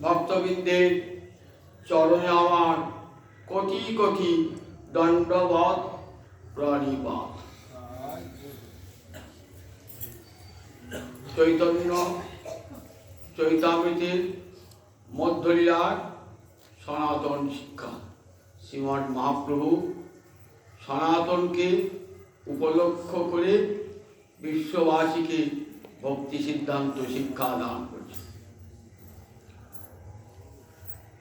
ভক্তবৃন্দের চরণে আমার কোটি কোটি দণ্ডবৎ প্রণিপাত। চৈতন্য চৈতামৃতের মধ্যলীলার সনাতন শিক্ষা শ্রীমৎ মহাপ্রভু সনাতনকে উপলক্ষ করে বিশ্ববাসীকে ভক্তি সিদ্ধান্ত শিক্ষা দান করছে।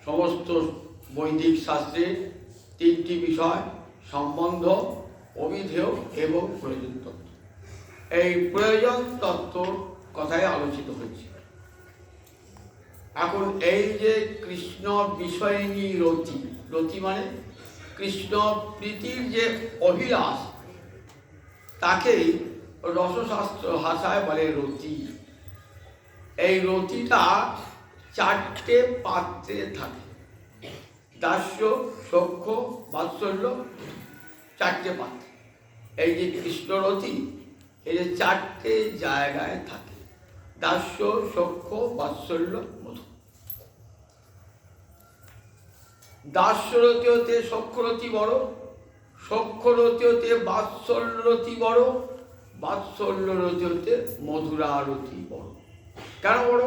সমস্ত বৈদিক শাস্ত্রে তিনটি বিষয়: সম্বন্ধ, অবিধেয় এবং প্রয়োজন তত্ত্ব। এই প্রয়োজন তত্ত্বর কথাই আলোচিত হয়েছে। এখন এই যে কৃষ্ণ বিষয়িনী রতি, রতি মানে কৃষ্ণ প্রীতির যে অভিলাষ, তাকেই রসশাস্ত্র ভাষায় বলে রতি। এই রতিটা চারটে পাত্রে থাকে: দাস্য, সখ্য, বাৎসল্য, চারটে পাত্রে। এই যে কৃষ্ণরতি, এই যে চারটে জায়গায় থাকে: দাস্য, সখ্য, বাৎসল্য, মধু। দাস্যরতি হতে সখ্যরতি বড়, সখ্যরতি হতে বাৎসল্যরতি বড়, বাৎসল্যরতি হতে মধুরারতি বড়। কেন বড়?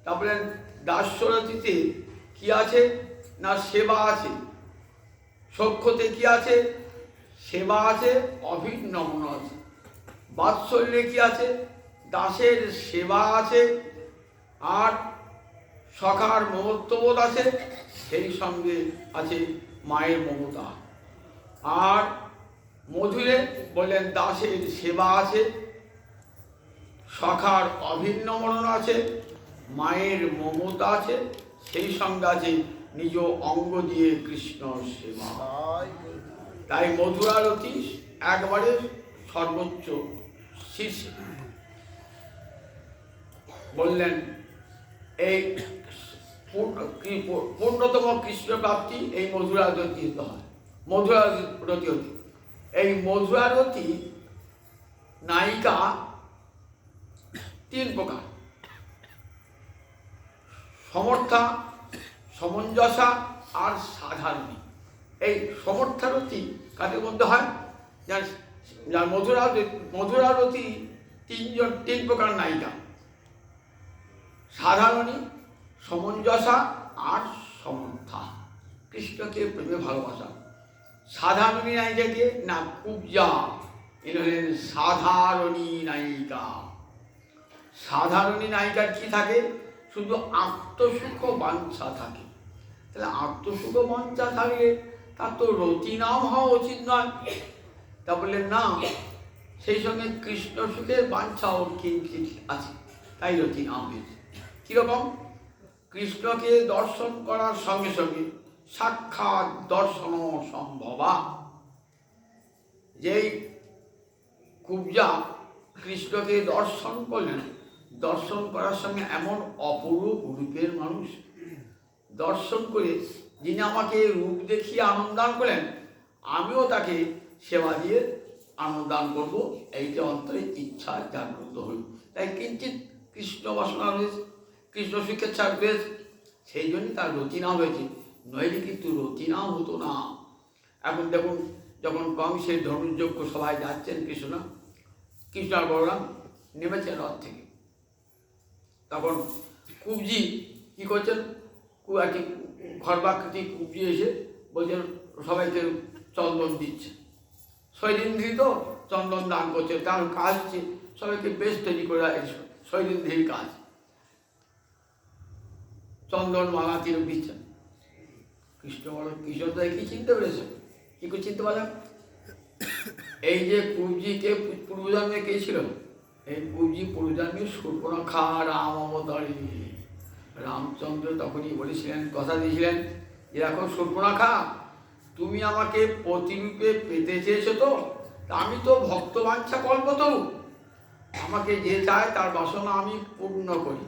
তারপরে দাস্যরতিতে কি আছে না সেবা আছে, সখ্যতে কি আছে সেবা আছে, অভিনমন আছে। বাৎসল্যে কি আছে? দাসের সেবা আছে আর সখার মমত্ববোধ আছে, সেই সঙ্গে আছে মায়ের মমতা। আর মধুরে বললেন দাসের সেবা আছে, সখার অভিনমন আছে, মায়ের মমতা আছে, সেই সঙ্গে আছে নিজ অঙ্গ দিয়ে কৃষ্ণ সেবা। তাই মধুরারতি একবারে সর্বোচ্চ শীর্ষে। বললেন এই পূর্ণতম কৃষ্ণ প্রাপ্তি এই মধুরারতি হতে হয়। মধুরারতি হতে এই মধুরারতি নায়িকা তিন প্রকার: সমর্থা, সমঞ্জসা আর সাধারণী। এই সমর্থারতি কাদের মধ্যে হয়? যার মধুরারতি তিন প্রকার নায়িকা: সাধারণী, সমঞ্জসা আর সমর্থা। কৃষ্ণকে প্রেমে ভালোবাসা। সাধারণী নায়িকাকে না কুব্জা, এর হলেন সাধারণী নায়িকা। সাধারণী নায়িকার কি থাকে? শুধু আত্মসুখ বাঞ্ছা থাকে। তাহলে আত্মসুখ বাঞ্ছা থাকলে তার তো রতি নাম হওয়া উচিত নয়। তা বললেন না, সেই সঙ্গে কৃষ্ণ সুখের বাঞ্ছাও কিঞ্চিৎ আছে, তাই রতি নাম হয়েছে। কীরকম? কৃষ্ণকে দর্শন করার সঙ্গে সঙ্গে সাক্ষাৎ দর্শন সম্ভবা। যেই কুব্জা কৃষ্ণকে দর্শন করলেন, দর্শন করার সঙ্গে এমন অপরূপ রূপের মানুষ দর্শন করে যিনি আমাকে রূপ দেখিয়ে আনন্দান করলেন, আমিও তাকে সেবা দিয়ে আনন্দান করবো, এইটা অন্তরে ইচ্ছা জাগ্রত হল। তাই কিঞ্চিৎ কৃষ্ণ বাসনা রয়েছে, কৃষ্ণ শিক্ষাচ্ছা রয়েছে, সেই জন্যই তার রতি নাম হয়েছে। নইলে কিন্তু রতি নাম হতো না। এখন দেখুন, যখন কংসের ধনুর্যজ্ঞ সভায় যাচ্ছেন কৃষ্ণ আর বলরাম নেমেছেন রথ থেকে, তখন কুবজি কী করছেন? একটি খর্বাকৃতি কুবজি এসে বলছেন সবাইকে চন্দন দিচ্ছে। শৈলেন্দ্রী তো চন্দন দান করছে, তার কাজ হচ্ছে সবাইকে বেশ তৈরি করে শৈলেন্দ্রীর কাজ। চন্দন মালা তিলক দিচ্ছেন। কৃষ্ণ তো কি চিনতে পেরেছেন? কি করে চিনতে পারলেন? এই যে কুবজিকে পূর্বজন্মে কে ছিল? এই কুবজি পূর্বজন্মে শূর্পণখা রাম অবতারী। রামচন্দ্র তখনই বলেছিলেন, কথা দিয়েছিলেন যে দেখো শূর্পণখা, তুমি আমাকে প্রতিরূপে পেতে চেয়েছো তো, আমি তো ভক্তবাঞ্ছা কল্পতরু, আমাকে যে চায় তার বাসনা আমি পূর্ণ করি।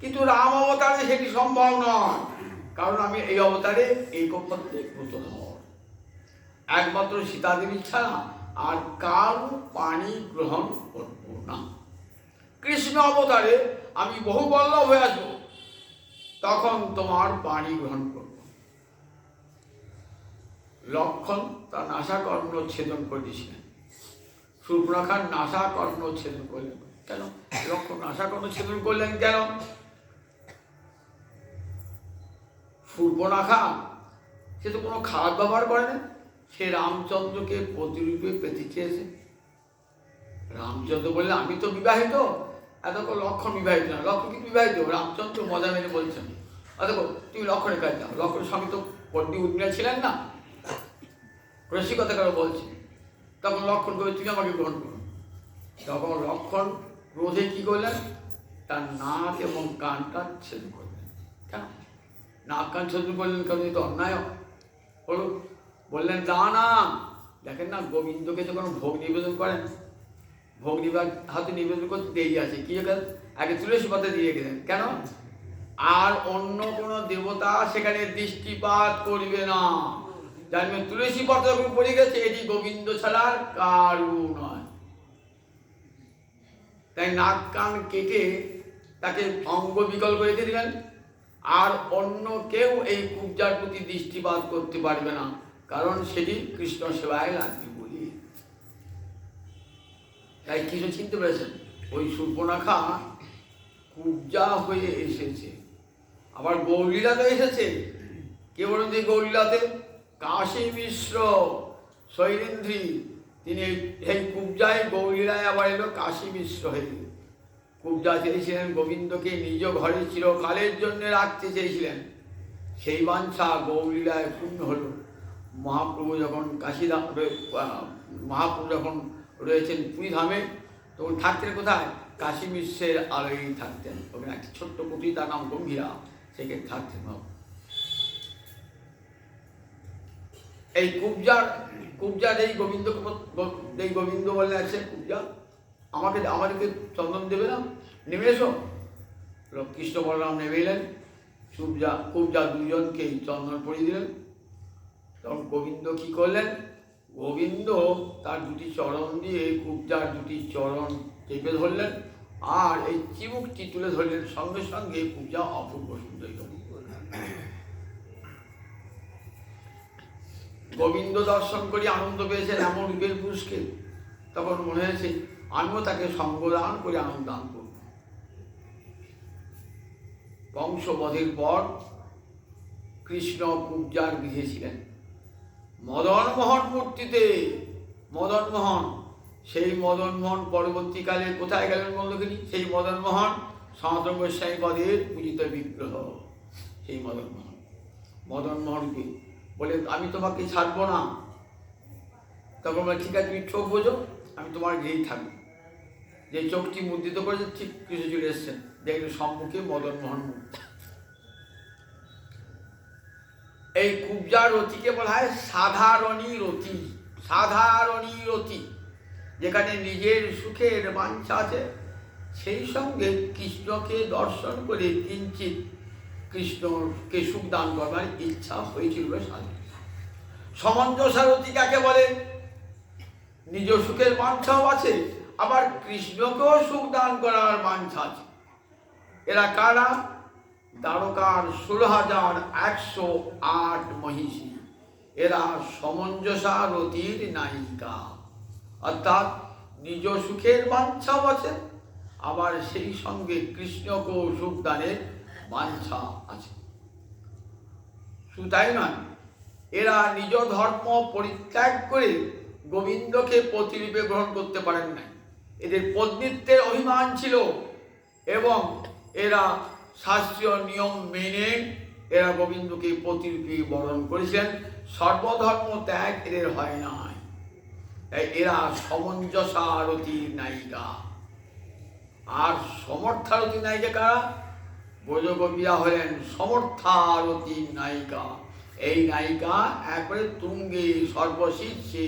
কিন্তু রাম অবতারে সেটি সম্ভব নয়, কারণ আমি এই অবতারে এই কল্পতে প্রতধর। একমাত্র সীতাদেবী ছাড়া আর কারো পানি গ্রহণ করব না। কৃষ্ণ অবতারে আমি বহু বল্লভ হয়ে আসবো, তখন তোমার পানি গ্রহণ করব। লক্ষণ তার নাসাকর্ণ ছেদন করেছিলেন, সুর্পনখার নাসাকর্ণ ছেদন করলেন। কেন লক্ষণ নাসাকর্ণ ছেদন করলেন? কেন? সুর্পনখা সে তো কোনো খারাপ ব্যবহার করে না, সে রামচন্দ্রকে প্রতিরূপে পেতে চেয়েছে। রামচন্দ্র বললেন আমি তো বিবাহিত, দেখো লক্ষণ বিবাহিত না। লক্ষণ কি বিবাহিত? রামচন্দ্র মজা মেরে বলছেন, দেখো তুমি লক্ষণের কাজ দাও। লক্ষণের স্বামী তো পন্ডি উর্মিলা ছিলেন না, রসিকতা করে বলছে। তখন লক্ষণ করে তুমি আমাকে গ্রহণ করো। তখন লক্ষণ ক্রোধে কি করলেন? তার নাক এবং কানটা ছেদন করলেন। কেন নাক কান ছেদন করলেন? কারণ এই তো অন্যায় হলো। বললেন না, দেখেন না গোবিন্দকে যখন ভোগ নিবেদন করেন, ভোগ হাতে নিবেদন করতে দেরি আছে, কি আগে তুলসী পাতা দিয়ে গেলেন। কেন? আর অন্য কোনো দেবতা সেখানে দৃষ্টিপাত করবে না, জানবেন তুলসী পাতা যখন পড়ে গেছে এটি গোবিন্দ ছাড়ার কারু নয়। তাই নাক কান কেটে তাকে অঙ্গ বিকল্প রেখে দিলেন, আর অন্য কেউ এই কুব্জার প্রতি দৃষ্টিপাত করতে পারবে না, কারণ সেটি কৃষ্ণ সেবায় লাগবে বলি। তাই কিছু চিনতে পেরেছেন? ওই সুর্পনখা কুব্জা হয়ে এসেছে, আবার গৌরলীলাতে এসেছে। কে বলুন যে গৌরলীলাতে? কাশী মিশ্র শৈলেন্দ্রী, তিনি এই কুব্জায় গৌরলীলায় আবার এলো কাশী মিশ্র হয়ে। কুব্জা চেয়েছিলেন গোবিন্দকে নিজ ঘরে চিরকালের জন্য রাখতে চেয়েছিলেন, সেই বাঞ্ছা গৌরলীলায় পূর্ণ হল। মহাপ্রভু যখন মহাপ্রভু যখন রয়েছেন পুরীধামে, তখন থাকতেন কোথায়? কাশী মিশ্রের আলোয় থাকতেন। ওখানে একটি ছোট্ট কুটি, তার নাম গম্ভীরা, সেখানে থাকতেন। এই কুব্জার এই গোবিন্দ বলে আছে, কুব্জা আমাদেরকে চন্দন দেবে না, নেমে এসো। কৃষ্ণ বলরাম নেমে এলেন, কুব্জা দুজনকেই চন্দন পরিয়ে দিলেন। তখন গোবিন্দ কি করলেন? গোবিন্দ তার দুটি চরণ দিয়ে কুব্জার দুটি চরণ চেপে ধরলেন, আর এই চিবুকটি তুলে ধরলেন। সঙ্গে সঙ্গে কুব্জা অপূর্ব সুন্দর। গোবিন্দ দর্শন করে আনন্দ পেয়েছেন এমন রূপের পুরুষকে, তখন মনে হয়েছে আমিও তাকে সঙ্গদান করে আনন্দ দান করব। বংশবধের পর কৃষ্ণ কুব্জার গৃহে ছিলেন, মদনমোহন মূর্তিতে। মদনমোহন, সেই মদনমোহন পরবর্তীকালে কোথায় গেলেন বন্ধুগিরি? সেই মদনমোহন সনাতন গোস্বামী পদের পূজিত বিগ্রহ। সেই মদনমোহনকে বলে আমি তোমাকে ছাড়বো না। তখন বলে ঠিক আছে, তুমি চোখ বোঝো, আমি তোমার গৃহেই থাকবো। যে চোখটি মুদ্রিত করেছে ঠিক কিছু চলে এসছেন, দেখলেন সম্মুখে মদনমোহন মূর্তি। এই কুব্জার রতিকে বলা হয় সাধারণী রতি। সাধারণী রতি, যেখানে নিজের সুখের বাঞ্ছা আছে, সেই সঙ্গে কৃষ্ণকে দর্শন করে কিঞ্চিত কৃষ্ণকে সুখ দান করবার ইচ্ছা হয়েছিল। সমঞ্জসারতী কাকে বলে? নিজ সুখের বাঞ্ছাও আছে, আবার কৃষ্ণকেও সুখ দান করার বাঞ্ছা আছে। এরা কারা? দ্বারকার 16,108 মহিষী, এরা সমঞ্জসারতীর নায়িকা। অর্থাৎ নিজ সুখের বাঞ্ছাও আছে, আবার সেই সঙ্গে কৃষ্ণকেও সুখ দানের বাঞ্ছা আছে। শুধু তাই নয়, এরা নিজ ধর্ম পরিত্যাগ করে গোবিন্দকে প্রতিরূপে গ্রহণ করতে পারেন নাই। এদের পত্নীত্বের অভিমান ছিল, এবং এরা শাস্ত্রীয় নিয়ম মেনে এরা গোবিন্দকে প্রতিরূপে বরণ করেছেন। সর্বধর্ম ত্যাগ এদের হয় নাই, তাই এরা সমঞ্জসারতীর নায়িকা। আর সমর্থারতীর নায়িকা কারা? ব্রজগোপীরা হলেন সমর্থারতীর নায়িকা। এই নায়িকা একবারে তুঙ্গে সর্বশীর্ষে,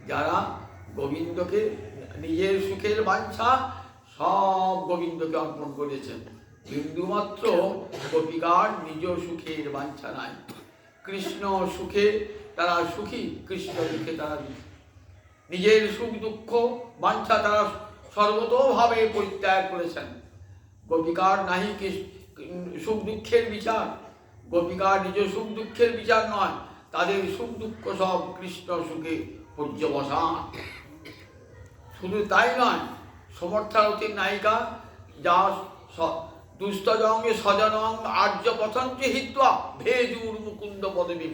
যারা গোবিন্দকে নিজের সুখের বাঞ্ছা সব গোবিন্দকে অর্পণ করেছেন। বিন্দুমাত্র গোপিকার নিজ সুখের বাঞ্ছা নাই। কৃষ্ণ সুখে তারা সুখী, কৃষ্ণ দুঃখে তারা দুঃখী। নিজের সুখ দুঃখ বাঞ্ছা তারা সর্বতোভাবে পরিত্যাগ করেছেন। গোপিকার নাহি সুখ দুঃখের বিচার, গোপিকার নিজ সুখ দুঃখের বিচার নয়, তাদের সুখ দুঃখ সব কৃষ্ণ সুখে পর্যবসান। শুধু তাই নয়, সমর্থারথীর নায়িকা যা দুস্তজঙ্গে স্বজনং আর্য পথঞ্চ হিত্বা ভেজুর মুকুন্দ পদবী।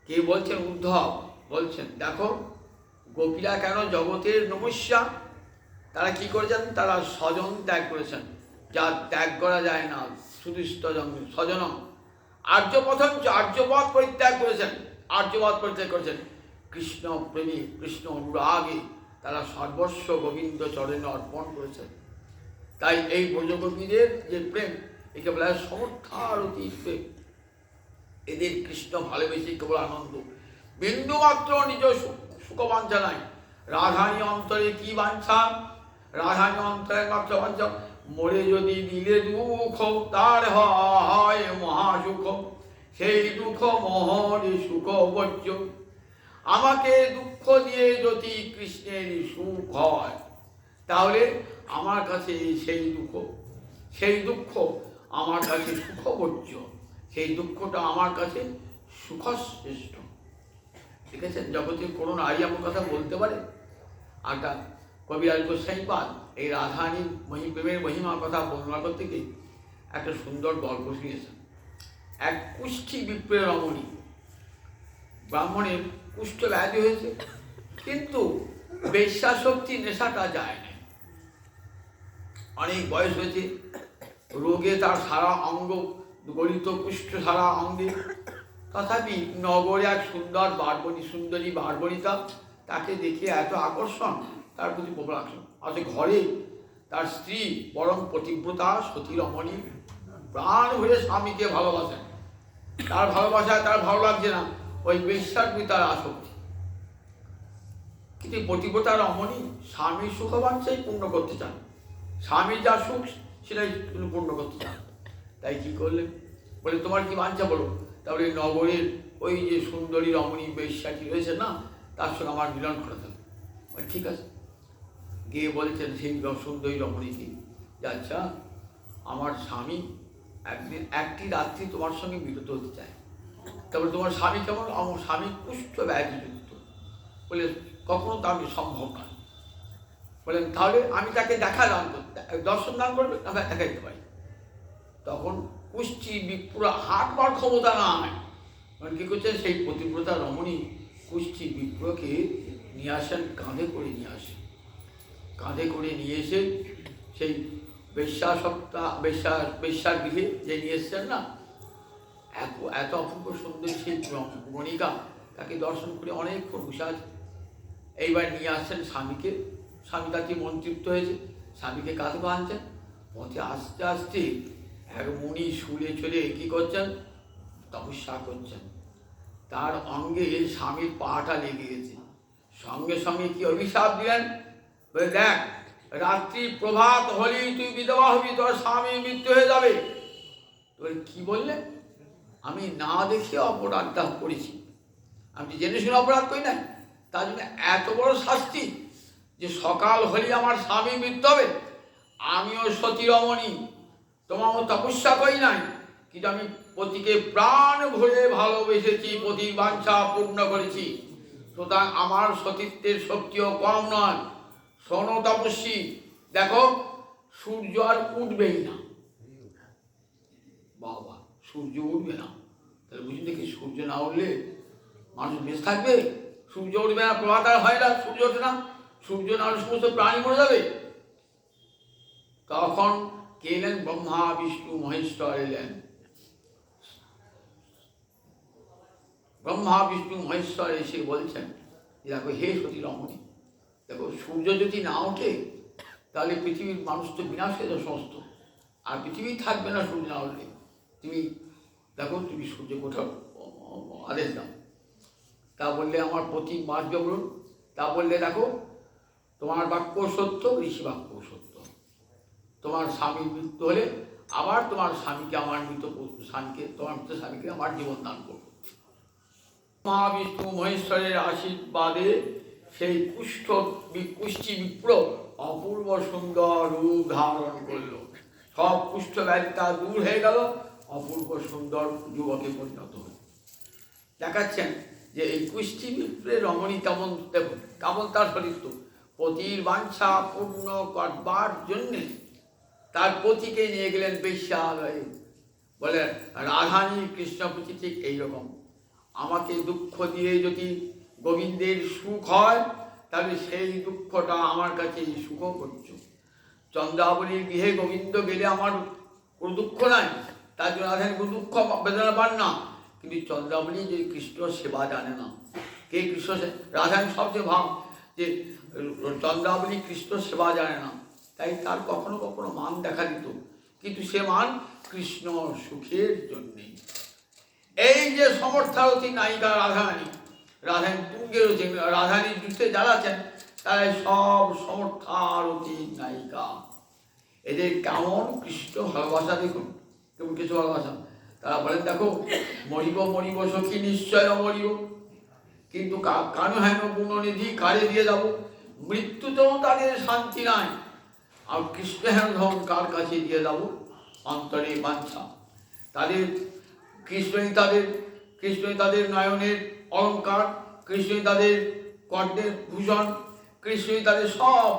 কে বলছেন? উদ্ধব বলছেন, দেখো গোপীরা কেন জগতের নমস্যা, তারা কি করেছেন? তারা স্বজন ত্যাগ করেছেন, যা ত্যাগ করা যায় না। শুধু স্বজনম আর্য পথঞ্চ আর্যপথ পরিত্যাগ করেছেন, আর্যপথ পরিত্যাগ করেছেন। কৃষ্ণ প্রেমী, কৃষ্ণ অনুরাগে তারা সর্বস্ব গোবিন্দ চরণে অর্পণ করেছেন। তাই এই ব্রজগোপীদের যে প্রেম, একে বলা হয় সমর্থারতি প্রেম। এদের কৃষ্ণ ভালোবেসে কেবল আনন্দ, বিন্দু মাত্র নিজ সুখবাঞ্ছা নাই। রাধানী অন্তরে কি বাঞ্ছা? রাধানী অন্তরে মাত্র বাঞ্ছা, মরে যদি দিলে দুঃখ তার হয় মহাসুখ, সেই দুঃখ মোহরে সুখ বর্জ্য। আমাকে দুঃখ দিয়ে যদি কৃষ্ণের সুখ হয়, তাহলে আমার কাছে সেই দুঃখ আমার কাছে সুখবর্জ্য, সেই দুঃখটা আমার কাছে সুখশ্রেষ্ঠ। ঠিক আছে? জগতে কোনো নারী আমার কথা বলতে পারে? আটা কবি আল গোস্বাইপাদ এই রাধারানীর প্রেমের মহিমার কথা বর্ণনা করতে গিয়ে একটা সুন্দর গল্প শুনিয়েছেন। এক কুষ্ঠী বিপ্রের রমণী, ব্রাহ্মণের কুষ্ঠ ব্যাধি হয়েছে, কিন্তু বেশ্যাশক্তি নেশাটা যায় না। অনেক বয়স হয়েছে, রোগে তার সারা অঙ্গ গলিত, কুষ্ঠ সারা অঙ্গে। তথাপি নগরে এক সুন্দরী বারবনিতা তাকে দেখে এত আকর্ষণ, তার প্রতি প্রবল আকর্ষণ আছে। ঘরে তার স্ত্রী পরম পতিব্রতা সতী রমণী প্রাণ ভরে স্বামীকে ভালোবাসেন। তার ভালোবাসায় তার ভালো লাগছে না, ওই বেশ্যার প্রতি তার আসক্তি। কিন্তু পতিব্রতা রমণী স্বামীর সুখবাঞ্ছাই পূর্ণ করতে চান, স্বামীর যা সুখ সেটাই পূর্ণ করতে চান। তাই কি করলেন? বলে, তোমার কি বাঞ্ছা বলো। তাহলে নগরের ওই যে সুন্দরী রমণী বেশ্যাটি রয়েছে না, তার সঙ্গে আমার মিলন করাতে হবে। ঠিক আছে। গিয়ে বলেছেন সেই সুন্দরী রমণীকে, যে আচ্ছা, আমার স্বামী একটি রাত্রি তোমার সঙ্গে মিলিত হতে চায়। তারপরে তোমার স্বামী কেমন? আমার স্বামী কুষ্ঠ ব্যাধিযুক্ত। বলে, কখনো তা আমি সম্ভব নয়। বলেন, তাহলে আমি তাকে দর্শন দান করবে, আমরা দেখাইতে পারি। তখন কুষ্ঠী বিপ্র হাঁটবার ক্ষমতা নাই, কি করছেন? সেই পতিব্রতা রমণী কুষ্ঠী বিপ্রকে নিয়ে আসেন, কাঁধে করে নিয়ে এসে সেই বেশ্যার গৃহে যে নিয়ে এসছেন না, এত অপূর্ব সুন্দর সেই গণিকা, তাকে দর্শন করে অনেকক্ষণ বসে আছে। এইবার নিয়ে আসছেন স্বামীকে। স্বামী তাকে মন তৃপ্ত হয়েছে, স্বামীকে কাঁধে বাঁধছেন। পথে আস্তে আস্তে এক মুনি শুলে চলে কি করছেন? তপস্যা করছেন। তার অঙ্গে স্বামীর পাটা লেগে গেছে। সঙ্গে সঙ্গে কি অভিশাপ দিলেন? বলে, দেখ, রাত্রি প্রভাত হলেই তুই বিধবা হবি, তোর স্বামী মৃত্যু হয়ে যাবে। তো কি বললেন? আমি না দেখে অপরাধটা করেছি, আমি জেনে শুনে অপরাধ করি না, তার জন্য এত বড় শাস্তি যে সকাল হলেই আমার স্বামী মৃত্যু হবে। আমিও সতী রমণী, তোমার তপস্যা করি নাই, কিন্তু আমি পতিকে প্রাণ ভরে ভালোবেসেছি, পতির বাঞ্ছা পূর্ণ করেছি। সুতরাং আমার সতীত্বের শক্তিও কম নয়। শোনো তপস্বী, দেখো সূর্য আর উঠবেই না। বাবা, সূর্য উঠবে না? তাহলে বুঝি দেখি, সূর্য না উঠলে মানুষ বেঁচে থাকবে? সূর্য উঠবে না, প্রভাত আর হয় না, সূর্য ওঠে না, সূর্য না হলে সমস্ত প্রাণী মরে যাবে। তখন কে এলেন? ব্রহ্মা বিষ্ণু মহেশ্বর এলেন। ব্রহ্মা বিষ্ণু মহেশ্বর এসে বলছেন, দেখো হে সতী রমণী, দেখো সূর্য যদি না ওঠে তাহলে পৃথিবীর মানুষ তো বিনাশ হয়ে যাবে সমস্ত, আর পৃথিবী থাকবে না সূর্য না উঠলে। তুমি দেখো, তুমি সূর্য কোথাও আদেশ দাও। তা বললে, আমার পতি বাঁচবে বলুন? তা বললে, দেখো তোমার বাক্য সত্য, ঋষি বাক্য সত্য। তোমার স্বামীর মৃত্যু হলে আবার তোমার স্বামীকে আমার স্বামীকে আমার জীবন দান করবো। মহাবিষ্ণু মহেশ্বরের আশীর্বাদে সেই কুষ্ঠী বিপ্র অপূর্ব সুন্দর রূপ ধারণ করল। সব কুষ্ঠ ব্যাধিটা দূর হয়ে গেল, অপূর্ব সুন্দর যুবকে পরিণত হল। দেখাচ্ছেন যে এই কুষ্ঠি বিপ্রে রমণী তেমন, দেখুন কেমন তার চরিত্র। পতির বাঞ্ছা পূর্ণ করবার জন্যে তার পতিকে নিয়ে গেলেন বেশ্যালয়ে। বলে রাধানী কৃষ্ণপতি ঠিক এইরকম, আমাকে দুঃখ দিয়ে যদি গোবিন্দের সুখ হয়, তাহলে সেই দুঃখটা আমার কাছে সুখ করছো। চন্দ্রাবলীর গৃহে গোবিন্দ গেলে আমার কোনো দুঃখ নাই, তার জন্য রাধানী কোনো দুঃখ বেদনা পান না। কিন্তু চন্দ্রাবলী যে কৃষ্ণ সেবা জানে না, কে কৃষ্ণ রাধানী সবচেয়ে ভাব যে চন্দ্রাবলী কৃষ্ণ সেবা জানে না, তাই তার কখনো কখনো মান দেখা দিত, কিন্তু সে মান কৃষ্ণ সুখের জন্যে। এই যে সমর্থারতী নায়িকা রাধারানী, রাধানী তুঙ্গে রয়েছে, রাধানীর যুদ্ধে যারা আছেন তারাই সব সমর্থারতী নায়িকা। এদের কেমন কৃষ্ণ ভালোবাসা দেখুন, কেমন কিছু ভালোবাসা। তারা বলেন দেখো মরিব মরিব সখী নিশ্চয় মরিব, কিন্তু কানু হেন গুণনিধি কারে দিয়ে যাব, মৃত্যুতেও তাদের শান্তি নাই, আর কৃষ্ণ হেন ধন কার কাছে দিয়ে যাব, অন্তরে বাঞ্ছা। তাদের কৃষ্ণই তাদের নয়নের অলঙ্কার, কৃষ্ণই তাদের কর্ণের ভূষণ, কৃষ্ণই তাদের সব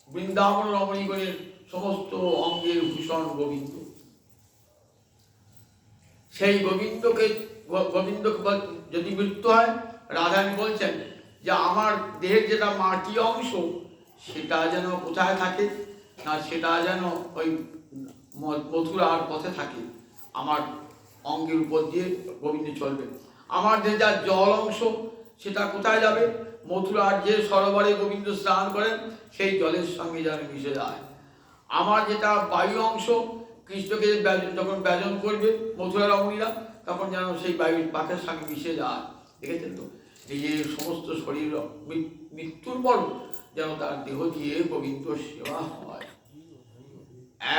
বৃন্দাবন রমণীগণের সমস্ত অঙ্গের ভূষণ গোবিন্দ। সেই গোবিন্দকে যদি মৃত্যু হয়, রাধারানী বলছেন যে আমার দেহের যেটা মাটি অংশ সেটা যেন কোথায় থাকে না, সেটা যেন ওই মথুরার পথে থাকে, আমার অঙ্গের উপর দিয়ে গোবিন্দ চলবে। আমার যেটা জল অংশ সেটা কোথায় যাবে, মথুরার যে সরোবরে গোবিন্দ স্নান করেন সেই জলের সঙ্গে যেন মিশে যায়। আমার যেটা বায়ু অংশ, কৃষ্ণকে যখন ব্যজন করবে মথুরা রমণীরা, তখন যেন সেই বায়ুর পাখের সঙ্গে মিশে যায়। দেখেছেন তো, এই যে সমস্ত শরীর মৃত্যুর পর যেন তার দেহ দিয়ে গোবিন্দ সেবা হয়।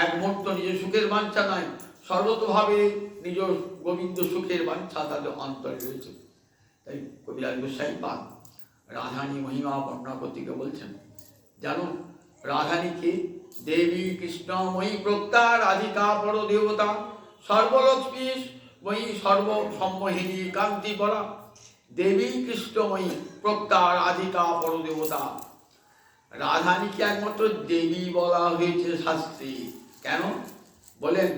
এক মুহূর্ত নিজের সুখের বাঞ্ছা নাই, সর্বতভাবে নিজ গোবিন্দ সুখের বাঞ্ছা তাদের অন্তরে রয়েছে। তাই কবিরাজ গোসাই পাক রাধানী মহিমা বর্ণনা করতে বলছেন, জানো রাধানীকে দেবী কৃষ্ণময়ী প্রত্যা রাধিকা পর দেবতা, সর্বলক্ষ্মী ময়ী সর্ব সম্মোহিনী কান্তি পরা, দেবী কৃষ্ণময়ী প্রত্যা রাধিকা পর দেবতা। রাধানীকে একমাত্র দেবী বলা হয়েছে শাস্ত্রে। কেন বলেন,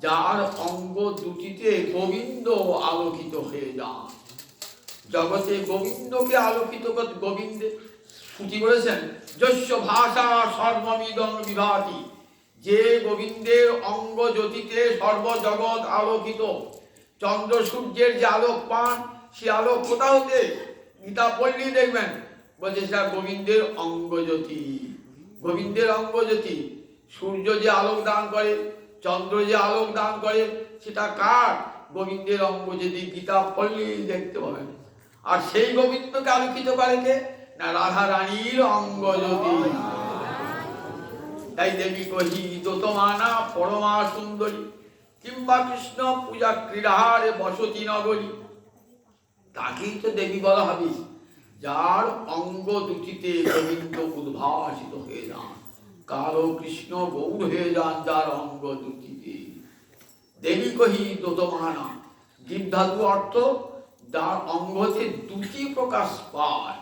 যার অঙ্গ দুটিতে গোবিন্দ আলোকিত হয়ে যান। জগতে গোবিন্দকে আলোকিত করতে গোবিন্দে শ্রুতি বলেছেন, যস্য ভাষা সর্বমিদং বিভাতি, যে গোবিন্দের অঙ্গ জ্যোতিতে সর্বজগৎ আলোকিত। চন্দ্র সূর্যের যে আলোক পান, সে আলোক কোথা হতে? গীতা পড়লেই দেখবেন বলছে সেটা গোবিন্দের অঙ্গজ্যোতি। গোবিন্দের অঙ্গজ্যোতি। সূর্য যে আলোক দান করে, চন্দ্র যে আলোক দান করে, সেটা কার? গোবিন্দের অঙ্গজ্যোতি। গীতা পড়লেই দেখতে পাবেন। আর সেই গোবিন্দকে আলোকিত করে কে? না, রাধা রানীর অঙ্গজ্যোতি। তাই দেবী কহি দোতমানা পরমা সুন্দরী, কিংবা কৃষ্ণ পূজা ক্রীড়াহারে বসতি নগরী। তাকেই তো দেবী বলা হবে, যার অঙ্গ দুটিতে গোবিন্দ উদ্ভাসিত হয়ে যান। কারো কৃষ্ণ গৌর হয়ে যান যার অঙ্গ দুটিতে। দেবী কহি দোতমানা, জীব ধাতু অর্থ যার অঙ্গতে দুটি প্রকাশ পায়।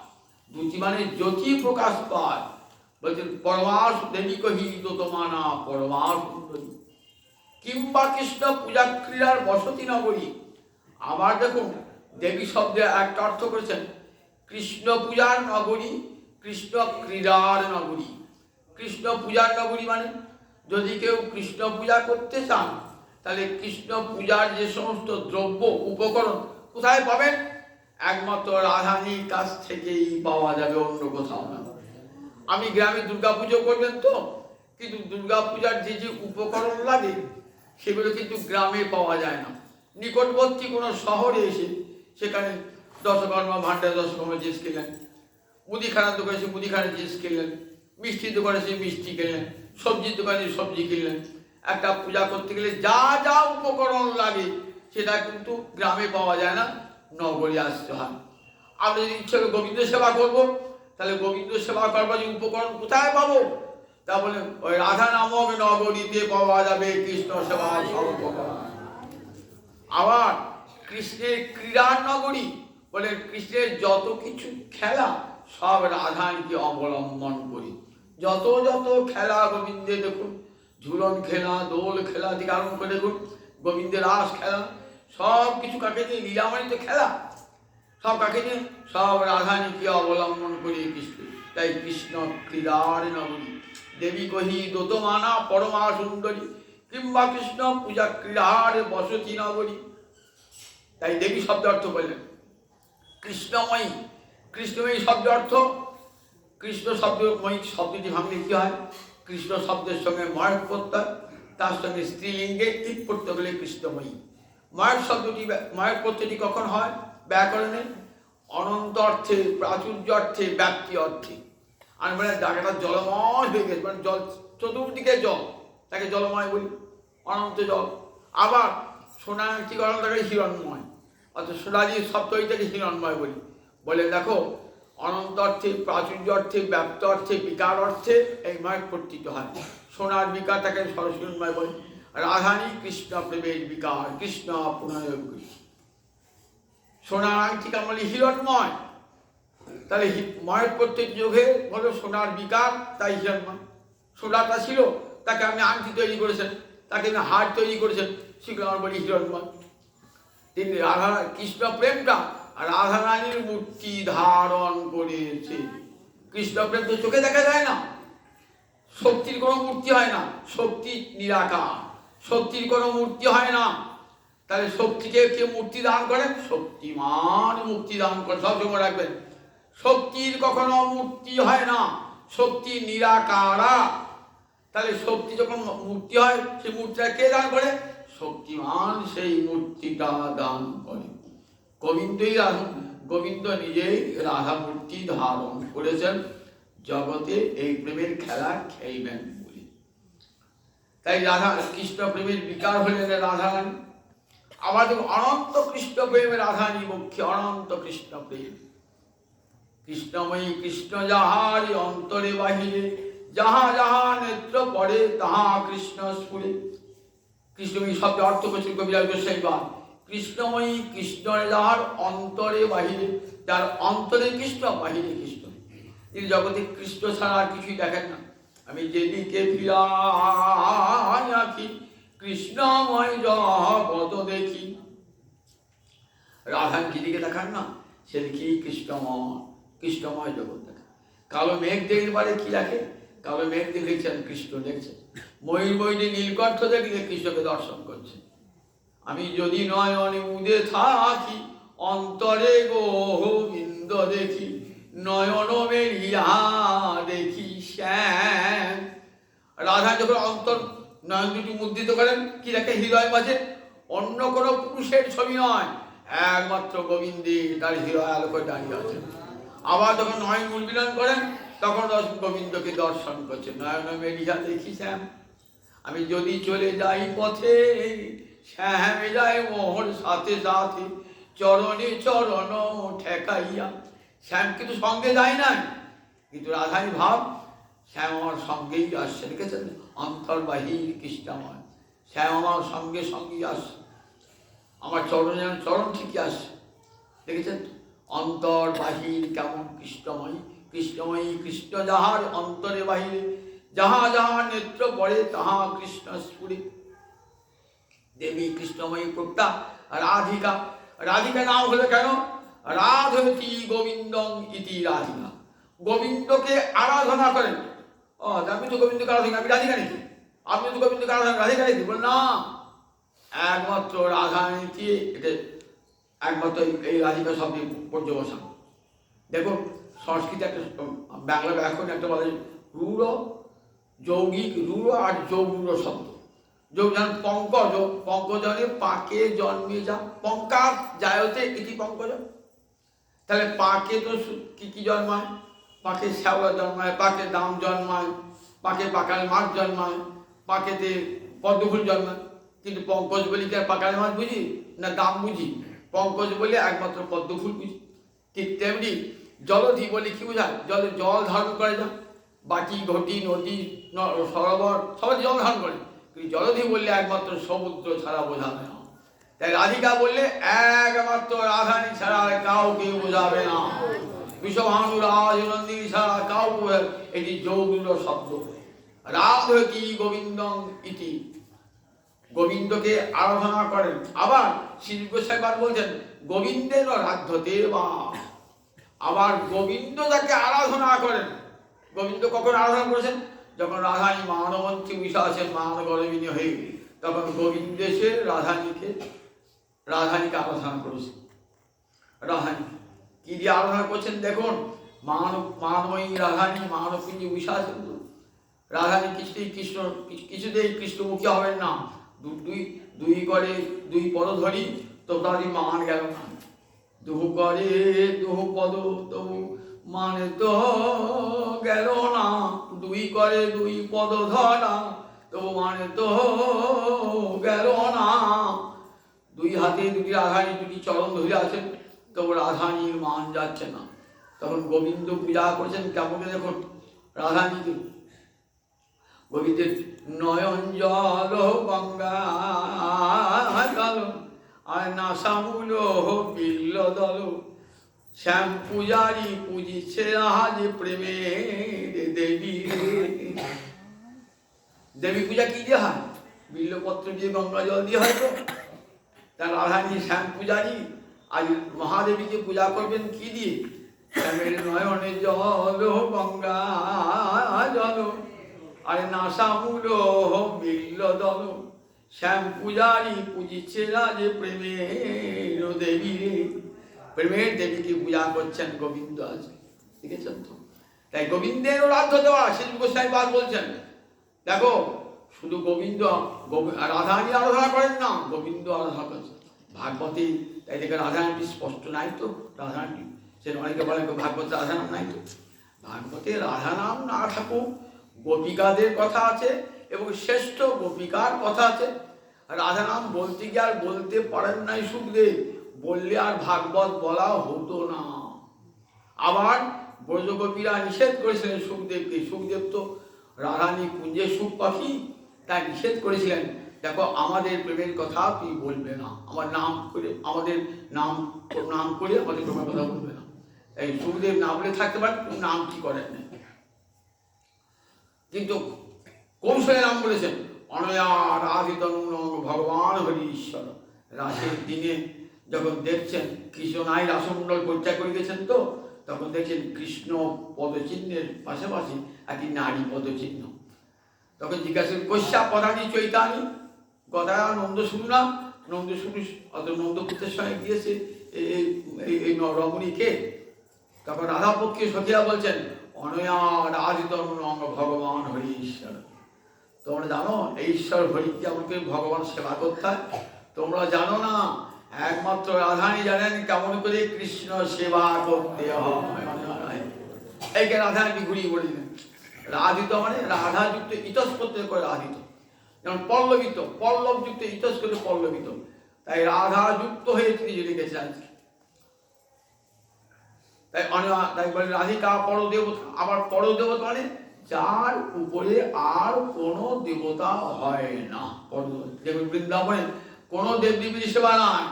দুটি মানে জ্যোতি প্রকাশ পায়। বলছেন পরমাস দেবী কহি দোতমানা পরমা সুন্দরী, কিংবা কৃষ্ণ পূজা ক্রীড়ার বসতি নগরী। আবার দেখুন, দেবী শব্দে একটা অর্থ করেছেন কৃষ্ণ পূজার নগরী, কৃষ্ণ ক্রীড়ার নগরী। কৃষ্ণ পূজার নগরী মানে যদি কেউ কৃষ্ণ পূজা করতে চান, তাহলে কৃষ্ণ পূজার যে সমস্ত দ্রব্য উপকরণ কোথায় পাবেন? একমাত্র রাধানীর কাছ থেকেই পাওয়া যাবে, অন্য কোথাও না। আমি গ্রামে দুর্গা পুজো করবেন তো, কিন্তু দুর্গা পূজার যে যে উপকরণ লাগে সেগুলো কিন্তু গ্রামে পাওয়া যায় না। নিকটবর্তী কোনো শহরে এসে সেখানে দশকর্মা ভাণ্ডার দশকর্মা জিনিস কিনলেন, মুদিখানার দোকানে এসে মুদিখানার জিনিস কিনলেন, মিষ্টির দোকানে এসে মিষ্টি কিনলেন, সবজির দোকানে সবজি কিনলেন। একটা পূজা করতে গেলে যা যা উপকরণ লাগে সেটা কিন্তু গ্রামে পাওয়া যায় না, নগরে আসতে হয়। আমরা যদি ইচ্ছা করে গোবিন্দ সেবা করবো, তাহলে গোবিন্দ সেবা করবার যে উপকরণ কোথায় পাবো? তা বলে ওই রাধা নামক নগরীতে পাওয়া যাবে কৃষ্ণ সেবা সর্বপ্রকার। আবার কৃষ্ণের ক্রীড়ার নগরী বলে কৃষ্ণের যত কিছু খেলা সব রাধাকে অবলম্বন করি। যত যত খেলা গোবিন্দে দেখুন, ঝুলন খেলা, দোল খেলা থেকে আরম্ভ করে দেখুন, গোবিন্দের রাস খেলা, সব কিছু কাকে নিয়ে, লীলামণিত খেলা সব কাকে নিয়ে, সব রাধানীকে অবলম্বন করি কৃষ্ণ। তাই কৃষ্ণ ক্রীড়ার নগরী। দেবী কহি দোতমানা পরমা সুন্দরী, কিংবা কৃষ্ণ পূজা ক্রীড়ার বসতি নগরী। তাই দেবী শব্দ অর্থ বললেন কৃষ্ণময়ী। কৃষ্ণময়ী শব্দ অর্থ, কৃষ্ণ শব্দময়ী শব্দটি ভাঙলে কি হয়? কৃষ্ণ শব্দের সঙ্গে ময় প্রত্যয়, তার সঙ্গে স্ত্রীলিঙ্গে টিপ করতে গেলে কৃষ্ণময়ী। ময়ের শব্দটি, ময়ের প্রত্যয়টি কখন হয় ব্যাকরণে? অনন্ত অর্থে, প্রাচুর্য অর্থে, ব্যাপ্তি অর্থে। আর মানে জায়গাটা জলময় হয়ে গেছে, মানে জল চতুর্দিকে জল, তাকে জলময় বলি, অনন্ত জল। আবার সোনা কি গরম তাকে হিরণময়, অর্থাৎ সোনাজির সপ্তমীটাকে হিরণময় বলি। বলে দেখো অনন্ত অর্থে, প্রাচুর্য অর্থে, ব্যাপ্ত অর্থে, বিকার অর্থে এই ময় প্রতীত হয়। সোনার বিকার তাকে সরস্বতীময় বলে। রাধানী কৃষ্ণ প্রেমের বিকার, কৃষ্ণ প্রণয় করি। সোনার আংটিকা বলি হিরণময়, তাহলে ময়ের প্রত্যেক যোগে হলো সোনার বিকার, তাই হিরণময়। সোনাটা ছিল, তাকে আপনি আংটি তৈরি করেছেন, তাকে আপনি হার তৈরি করেছেন, সেগুলো আমার বলি হিরণময়। তিনি রাধা কৃষ্ণ প্রেমটা রাধারানীর মূর্তি ধারণ করেছে। কৃষ্ণ প্রেম তো চোখে দেখা যায় না, শক্তির কোনো মূর্তি হয় না, শক্তি নিরাকার, শক্তির কোনো মূর্তি হয় না। তাহলে শক্তিকে কে মূর্তি দান করেন? শক্তিমান মূর্তি দান করেন, সবসময় রাখবেন। শক্তির কখনো মূর্তি হয় না, শক্তি নিরাকারা। তাহলে শক্তি যখন মূর্তি হয়, সেই মূর্তিটা কে দান করে? শক্তিমান সেই মূর্তিটা দান করে। গোবিন্দ নিজেই রাধা মূর্তি ধারণ করেছেন, জগতে এই প্রেমের খেলা খেলবেন বলে। তাই রাধা কৃষ্ণ প্রেমের বিকার হলেন রাধারানী। আবার অনন্ত কৃষ্ণ প্রেমের রাধানী মুখ্য, অনন্ত কৃষ্ণ প্রেম। কৃষ্ণময়ী কৃষ্ণ যাহারি অন্তরে বাহিরে, যাহা যাহা নেত্র পড়ে তাহা কৃষ্ণ স্ফুরে। কৃষ্ণময়ী শব্দ অর্থ করছেন কবিরাজ গোস্বামী পাদ। কৃষ্ণময়ী কৃষ্ণ যাহার অন্তরে বাহিরে, যার অন্তরে কৃষ্ণ, বাহিরে কৃষ্ণ। তিনি জগতে কৃষ্ণ ছাড়া আর কিছুই দেখেন না। আমি যেদিকে ফিরাই আঁখি, কৃষ্ণময় জগৎ দেখি। রাধান যেদিকে দেখান না, সেদিকেই কৃষ্ণময়, কৃষ্ণময় জগৎ দেখা। কালো মেঘ দেখলে পারে কি দেখে? কালো মেঘ দেখেছেন, কৃষ্ণ দেখছেন। ময়ূর ময়ূরী নীলকণ্ঠ দেখলে কৃষ্ণকে দর্শন করছে। আমি যদি নয়নে মুদে থাকি, অন্তরে গোবিন্দ দেখি, নয়ন মেলিয়া দেখি শ্যাম। রাধা যখন অন্তর নয়ন দুটি মুদ্রিত করেন, কি দেখে? হৃদয় মাঝে অন্য কোনো পুরুষের ছবি নয়, একমাত্র গোবিন্দের, তার হৃদয় আলোকে দাঁড়িয়ে আছেন। আবার যখন নয়ন উন্মিলন করেন, তখন গোবিন্দকে দর্শন করছেন। নয়ন মেলিয়া দেখি শ্যাম। আমি যদি চলে যাই পথে, শ্যাম যায় মোর সাথে সাথে, চরণে চরণ ঠেকাইয়া। শ্যাম কিন্তু সঙ্গে যায় না, কিন্তু রাধাই ভাব শ্যাম আমার সঙ্গেই আসছে। দেখেছেন? অন্তর্বাহী কৃষ্ণময় শ্যাম আমার সঙ্গে সঙ্গেই আসছে, আমার চরণে চরণ ঠিকই আসছে। দেখেছেন? অন্তর্বাহীর কেমন কৃষ্ণময়ী। কৃষ্ণময়ী কৃষ্ণ যাহার অন্তরে বাহিরে, যাহা যাহা নেত্র পড়ে তাহা কৃষ্ণ স্ফুরে। দেবী কৃষ্ণময়ী প্রত্যা রাধিকা। রাধিকা নাম হলো কেন? রাধতি গোবিন্দং ইতি রাধিকা। গোবিন্দকে আরাধনা করেন। আমি তো গোবিন্দকে আরাধনা, আমি রাধিকা নাকি? আপনি তো গোবিন্দকে আরাধনা, রাধিকা নাকি? বল না, একমাত্র রাধা নীতি, এটা একমাত্র এই রাধিকা শব্দে পর্যবসান। দেখুন সংস্কৃত একটা, বাংলা ব্যাকরণ একটা বলে রূঢ়, যৌগিক রূঢ় আর যৌগুড় শব্দ। যোগ যেমন পঙ্কজ, পঙ্কজনে পাকে জন্মে যা, পঙ্কাজ জায়তে ইতি পঙ্কজ। তাহলে পাকে তো কি কি জন্মায়? পাকে শ্যাওলা জন্মায়, পাকে দাম জন্মায়, পাকে পাকাল মাছ জন্মায়, পাকেতে পদ্মফুল জন্মায়। কিন্তু পঙ্কজ বলি কি আর পাকাল মাছ বুঝি না দাম বুঝি? পঙ্কজ বলে একমাত্র পদ্মফুল বুঝি। ঠিক তেমনি জলধি বলে কি বোঝায়? জলে জল ধারণ করে যা, বাটি ঘটি নদী সরোবর সবাই জল ধারণ করে, কিন্তু জলধি বললে একমাত্র সমুদ্র ছাড়া বোঝাবে না। তাই রাধিকা বললে একমাত্র রাধানী ছাড়া কাউকে বোঝাবে না, বিশ্বভানু রাজনন্দিনী ছাড়া কাউকে। এটি যৌগুণ শব্দ। রাধতি গোবিন্দং ইতি, গোবিন্দকে আরাধনা করেন। আবার শ্রী গোসাইপাদ বলছেন গোবিন্দের রাধ্যতে বা, আবার গোবিন্দ যাকে আরাধনা করেন। গোবিন্দ কখন আরাধনা করেছেন? যখন রাধানী মানবন্তী উষা আছেন মান গরবিনী হয়ে, তখন গোবিন্দ এসে রাধানীকে আরাধনা করেছেন। রাধানী কি দিয়ে আরাধনা করছেন দেখুন, মানময়ী রাধানী মানবকুঞ্জে উষা আছেন। রাধানী কিছুতেই কৃষ্ণমুখী হবেন না। দুই করে দুই পদ ধরি তো তাদের মান গেল না, দুহু করে দুহু পদ তবু মানে তো গেল না, দুই করে দুই পদ ধরা তবু মানে তো গেল না। দুই হাতে দুটি রাধানী দুটি চরণ ধরে আছেন, তবু রাধানীর মান যাচ্ছে না। তখন গোবিন্দ পূজা করছেন কেমন দেখুন রাধানীকে। গোবিন্দের নয়ন জল গঙ্গা জল আর নাসামূল বিল্ল দল, শ্যাম পূজারি পূজিছে আজ প্রেমের দেবী। দেবী পূজা কি দিয়ে হয়? বিল্লপত্র দিয়ে গঙ্গা জল দিয়ে হয়। তো তার রাধানী শ্যাম পূজারি আজ মহাদেবীকে পূজা করবেন কি দিয়ে? শ্যামের নয়নে জল গঙ্গা জল আরে নাসামূল বিল্ল দল, শ্যাম পূজারি পূজিছে আজ প্রেমের দেবী। প্রেমের দেবীকে পূজা করছেন গোবিন্দ আজ, দেখেছেন তো? তাই গোবিন্দের রাধ্য দেওয়া শ্রী গোসাইপাদ বলছেন দেখো, শুধু গোবিন্দ রাধারানী আরাধনা করেন না, গোবিন্দ আরাধনা করেছেন ভাগবতী। তাই দেখে রাধারানী স্পষ্ট নাই তো, রাধারানী সে অনেকে বলেন ভাগবত রাধানাম নাই তো। ভাগবতে রাধানাম না থাকুক, গোপিকাদের কথা আছে এবং শ্রেষ্ঠ গোপিকার কথা আছে। রাধানাম বলতে গিয়ে আর বলতে পারেন নাই সুখদেব, বললে আর ভাগবত বলা হতো না। আবার ব্রজগোপীরা নিষেধ করেছিলেন সুখদেবকে, সুখদেব তো রাধানী কুঞ্জের সুখ পাখি, তাই নিষেধ করেছিলেন দেখো আমাদের প্রেমের কথা তুই বলবে না, আমাদের নাম করে আমাদের নাম প্রেমের কথা বলবে না। তাই সুখদেব না বলে থাকতে পারেন নাম কি করেন না, কিন্তু কৌশলে নাম বলেছেন অনয়া রাধিতনুন ভগবান হরি ঈশ্বর। রাসের দিনে যখন দেখছেন কৃষ্ণ নাই রাসমণ্ডল পরিত্যাগ করে গেছেন, তো তখন দেখছেন কৃষ্ণ পদচিহ্নের পাশাপাশি একটি নারী পদচিহ্ন। তখন জিজ্ঞাসা কশ্যা পদানি চৈতানি গদা নন্দ শুনলাম, নন্দ শুনি অত নন্দপুত্রের সঙ্গে গিয়েছে এই রমণীকে। তখন রাধাপক্ষে সখিয়া বলছেন অনয়া রাধিতনুন ভগবান হরি ঈশ্বর। তোমরা জানো এই ঈশ্বর হরিকে আমাকে ভগবান সেবা করতে হয়? তোমরা জানো না, একমাত্র রাধানী জানেন কেমন করে কৃষ্ণ সেবা করতে হয়। এইকে রাধানী ঘুরিয়ে বলিলেন। রাধিত মানে রাধাযুক্ত ইতস্পত্তি করে রাধিত, যেমন পল্লবিত পল্লবযুক্ত ইতস করে পল্লবিত। তাই রাধাযুক্ত হয়ে তিনি লিখেছেন আজকে। তাই বলে রাধিকা পরদেবতা। আবার পরদেবতা মানে যার উপরে আর কোনো দেবতা হয় না। যেমন বৃন্দাবনে কোনো দেবদেবীর সেবা নাই,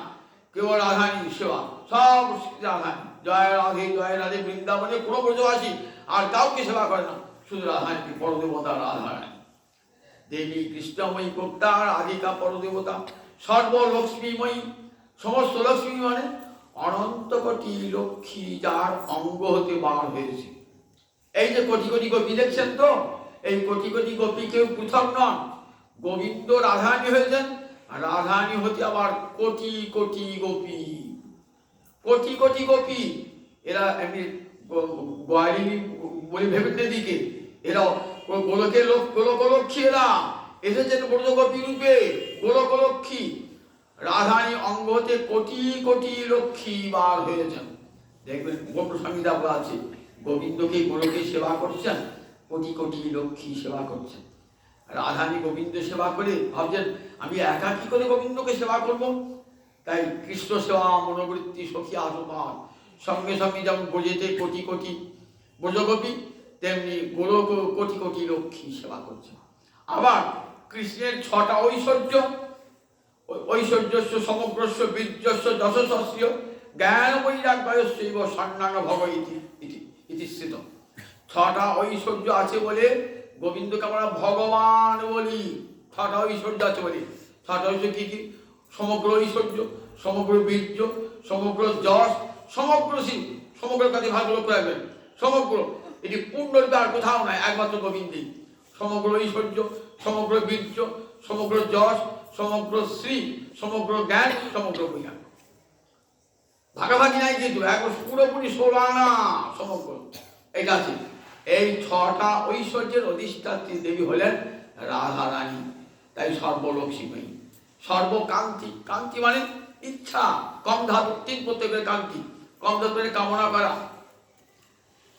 কেবল রাধানী সেবা, সব রাধানী। জয় রাধে বৃন্দাবনে কোনো ব্রজবাসী আর কাউকে সেবা করে না, শুধু রাধানী পরদেবতা রাধারানী। দেবী কৃষ্ণময়ী কর্তা, রাধিকা পরদেবতা, সর্বলক্ষ্মীময়ী। সমস্ত লক্ষ্মী মানে অনন্ত কোটি লক্ষ্মী যার অঙ্গ হতে বার হয়েছে। এই যে কোটি কোটি গোপী দেখছেন তো, এই কোটি কোটি গোপী কেউ পৃথক নন। গোবিন্দ রাধারানী হয়েছেন, রাধারানী হতে আবার কোটি কোটি গোপী, কোটি কোটি গোপী। এরা এমনি গোয়ালিনী বলে ভেবেন দিকে, এরা গোলকের গোলকলক্ষ্মী। এরা এসেছেন ব্রজগোপী রূপে, গোলকলক্ষ্মী। রাধারানী অঙ্গ হতে কোটি কোটি লক্ষ্মী বার হয়েছেন। দেখবেন গোপ সংহিতা বলা আছে গোবিন্দকে গোলকে সেবা করছেন, কোটি কোটি লক্ষ্মী সেবা করছেন। রাধারানী গোবিন্দ সেবা করে ভাবছেন আমি একা কি করে গোবিন্দকে সেবা করব। তাই কৃষ্ণ সেবা মনোবৃত্তি সখী আসপান। সঙ্গে সঙ্গে যেমন ব্রজেতে কোটি কোটি ব্রজগোপী, তেমনি গোলক কোটি কোটি লক্ষ্মী সেবা করছে। আবার কৃষ্ণের 6টা ঐশ্বর্য, ঐশ্বর্যস্য সমগ্রস্য বীর্যস্য যশস্য জ্ঞান বৈরাগ্যস্যৈব সন্ন্যান ভব ইতি স্থিত। 6টা ঐশ্বর্য আছে বলে গোবিন্দকে আমরা ভগবান বলি। 6টা ঐশ্বর্য আছে বলি। 6টা ঐশ্বর্য কি কি? সমগ্র ঐশ্বর্য, সমগ্র বীর্য, সমগ্র যশ, সমগ্র শিব। সমগ্র কাজে ভাগ লক্ষ্য রাখবেন। সমগ্র এটি পূর্ণরূপে আর কোথাও নয়, একমাত্র গোবিন্দেই। সমগ্র ঐশ্বর্য, সমগ্র বীর্য, সমগ্র যশ, সমগ্র শ্রী, সমগ্র জ্ঞান, সমগ্র বৈরাগ্য। ভাগাভাগি নাই কিন্তু একবার পুরোপুরি 16 আনা সমগ্র এটা আছে। এই 6টা ঐশ্বর্যের অধিষ্ঠাত্রী দেবী হলেন রাধা রানী। তাই সর্বলক্ষ্মীময়ী, সর্বকান্তি। কান্তি মানে ইচ্ছা, কম ধাতু, 3 প্রত্যেকের কান্তি, কম ধাতুর কামনা করা।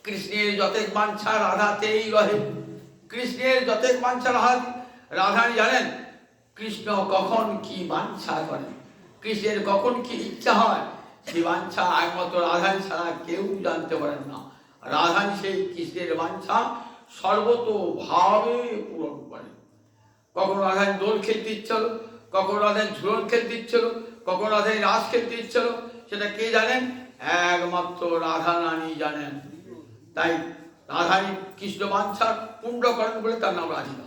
কৃষ্ণের যতেক বাঞ্ছা রাধাতেই রহে। কৃষ্ণের যতেক বাঞ্ছা রাধানি জানেন কৃষ্ণ কখন কি বাঞ্ছা করেন, কৃষ্ণের কখন কি ইচ্ছা হয়, সেই বাঞ্ছা একমাত্র রাধানি ছাড়া কেউ জানতে পারেন না। রাধানি সেই কৃষ্ণের বাঞ্ছা সর্বতোভাবে পূরণ করেন। কখনো রাধানি দোল খেলতে ইচ্ছা হলো, কখনো রাধানি ঝুলন খেলতে ইচ্ছে হলো, কখনো রাধানি রাস খেলতে ইচ্ছে হলো, সেটা কে জানেন? একমাত্র রাধা রানী জানেন। তাই রাধানী কৃষ্ণ বাঞ্ছা পূর্ণ করেন বলে তার নাম রাধিকা।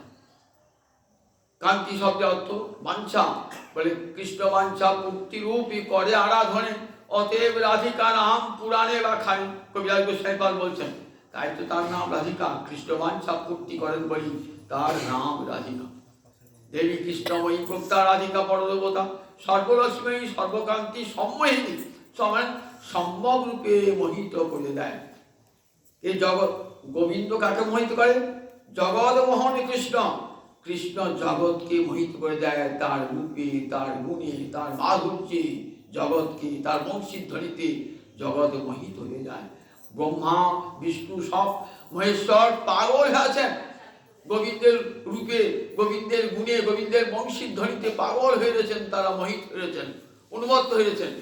কান্তি শব্দের অর্থ বাঞ্ছা, বলে কৃষ্ণ বাঞ্ছা পূর্তিরূপী করে আরাধনে, অতএব রাধিকা নাম পুরাণে বা খানি। কবিরাজ গোস্বামীপাল বলছেন তাই তো তার নাম রাধিকা। কৃষ্ণ বাঞ্ছা পূর্তি করেন বলি তার নাম রাধিকা। দেবী কৃষ্ণময়ী প্রত্যা রাধিকা পরদেবতা, সর্বলক্ষ্মী সর্বকান্তি সম্মোহিনী, সম্যক রূপে মোহিত করে দেয়। এই জগৎ গোবিন্দ কাকে মোহিত করে? জগৎ মোহন কৃষ্ণ। কৃষ্ণ জগৎকে মোহিত করে দেয় তার রূপে, তার গুণে, তার মাধুর্যে। জগৎকে তার বংশীধ্বনিতে জগৎ মোহিত হয়ে যায়। ব্রহ্মা বিষ্ণু সব মহেশ্বর পাগল হয়ে আছেন গোবিন্দের রূপে, গোবিন্দের গুণে, গোবিন্দের বংশীধ্বনিতে পাগল হয়ে রয়েছেন। তারা মোহিত হয়েছেন, উন্মত্ত হয়েছেন।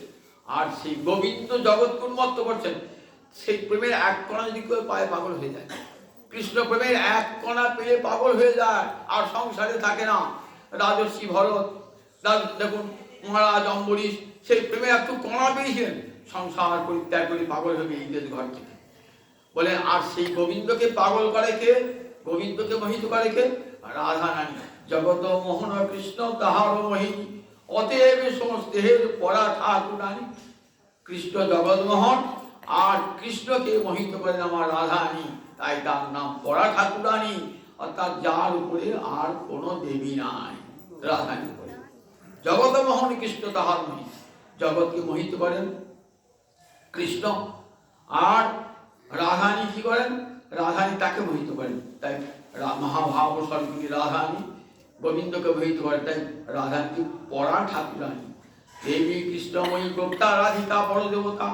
আর সেই গোবিন্দ জগৎকে উন্মত্ত করছেন। সেই প্রেমের এক কণা যদি কেউ পায়ে পাগল হয়ে যায়, কৃষ্ণ প্রেমের এক কণা পেয়ে পাগল হয়ে যায়, আর সংসারে থাকে না। রাজর্ষি ভরত, দেখুন মহারাজ অম্বরীশ, সেই প্রেমের একটু কণা পেয়েছিলেন, সংসার পরিত্যাগ করে পাগল হয়ে বেরিয়ে ঘর থেকে। বলে আর সেই গোবিন্দকে পাগল করে কে? গোবিন্দকে মোহিত করে কে? রাধা রানী। জগত মোহন কৃষ্ণ তাহার মোহিনী, অতএব সমস্তের পরা ঠাকুর রানী। কৃষ্ণ জগৎমোহন আর কৃষ্ণকে মোহিত করেন আমার রাধারানী, তাই তার নাম পরা ঠাকুরানী। অর্থাৎ যার উপরে আর কোনো দেবী নাই, রাধারানী করে। জগৎমোহন কৃষ্ণ তাহার মোহিত, জগৎকে মোহিত করেন কৃষ্ণ। আর রাধারানী কি করেন? রাধারানী তাকে মোহিত করেন। তাই মহাভাব স্বরূপিণী রাধারানী গোবিন্দকে মোহিত করেন। তাই রাধারানী পরা ঠাকুরানী। দেবী কৃষ্ণময়ী প্রত্যা রাধিকা পরদেবতা,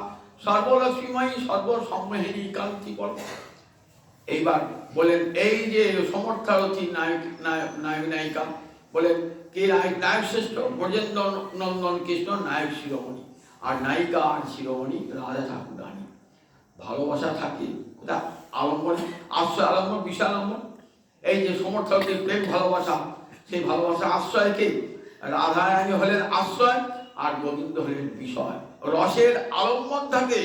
সর্বলক্ষ্মীময়ী সর্বসম্মোহিনী কান্তি পর। এইবার বলেন এই যে সমর্থারথী নায়ক নায়িকা, বলেন কে নায়ক? নায়ক শ্রেষ্ঠ ব্রজেন্দ্র নন্দন কৃষ্ণ নায়ক শিরোমণি, আর নায়িকা আর শিরোমণি রাধা ঠাকুরানী। ভালোবাসা থাকে কোথা? আলম্বন, আশ্রয় আলম্বন, বিশাল আলম্বন। এই যে সমর্থকদের প্রেম ভালোবাসা, সেই ভালোবাসা আশ্রয়কে রাধারানী হলেন আশ্রয়, আর গোবিন্দ হলেন বিষয়। রসের আলম্বন থাকে,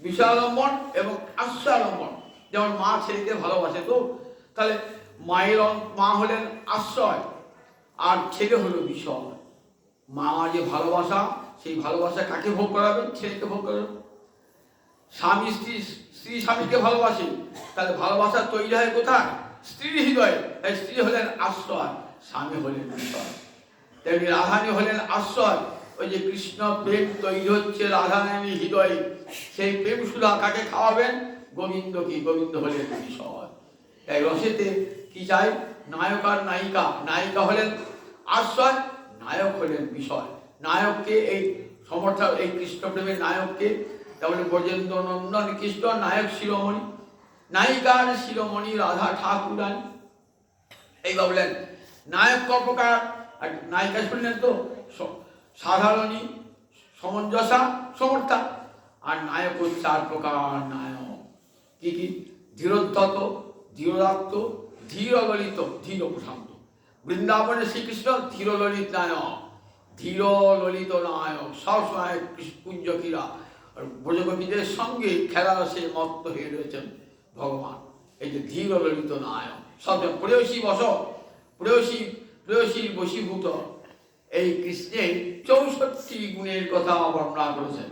বিষয়ালম্বন এবং আশ্রয়ালম্বন। যেমন মা ছেলেকে ভালোবাসে, তো তাহলে মা হলেন আশ্রয় আর ছেলে হলো বিষয়। মা যে ভালোবাসা, সেই ভালোবাসা কাকে ভোগ করাবেন? ছেলেকে ভোগ করাবেন। স্বামী স্ত্রী স্বামীকে ভালোবাসে, তাহলে ভালোবাসা তৈরি হয় কোথায়? স্ত্রীর হৃদয়ে। তাই স্ত্রী হলেন আশ্রয়, স্বামী হলেন বিষয়। তেমনি রাধারানী হলেন আশ্রয়। ওই যে কৃষ্ণ প্রেম তৈরি হচ্ছে রাধারানীর হৃদয়ে, সেই প্রেম সুধা কাকে খাওয়াবেন? গোবিন্দকে। গোবিন্দ হলেন বিষয়। তাই রসেতে কি চাই? নায়ক আর নায়িকা। নায়িকা হলেন আশ্রয়, নায়ক হলেন বিষয়। নায়ককে এই এই কৃষ্ণ প্রেমের নায়ককে তাহলে ব্রজেন্দ্র নন্দন কৃষ্ণ, নায়ক শিরোমণি, নায়িকার শিরোমণি রাধা ঠাকুরানী। এই বললেন নায়ক ক প্রকার, আর নায়িকা শুনলেন তো সাধারণী, সমঞ্জসা, সমর্থা। আর নায়ক 4 প্রকার নায়ক। কি কি? ধীরোদ্ধত, ধীরোদাত্ত, ধীর ললিত, ধীর প্রশান্ত। বৃন্দাবনে শ্রীকৃষ্ণ ধীর ললিত নায়ক, ধীর ললিত নায়ক, সবসময় কুঞ্জ ক্রীড়া ব্রজগোপীদের সঙ্গে খেলা সে মত্ত হয়ে রয়েছেন ভগবান। এই যে ধীর ললিত নায়ক, সবসময় প্রেয়সী বস, প্রেয়সীর বশীভূত এই কৃষ্ণের 64 গুণের কথা বর্ণনা করেছেন।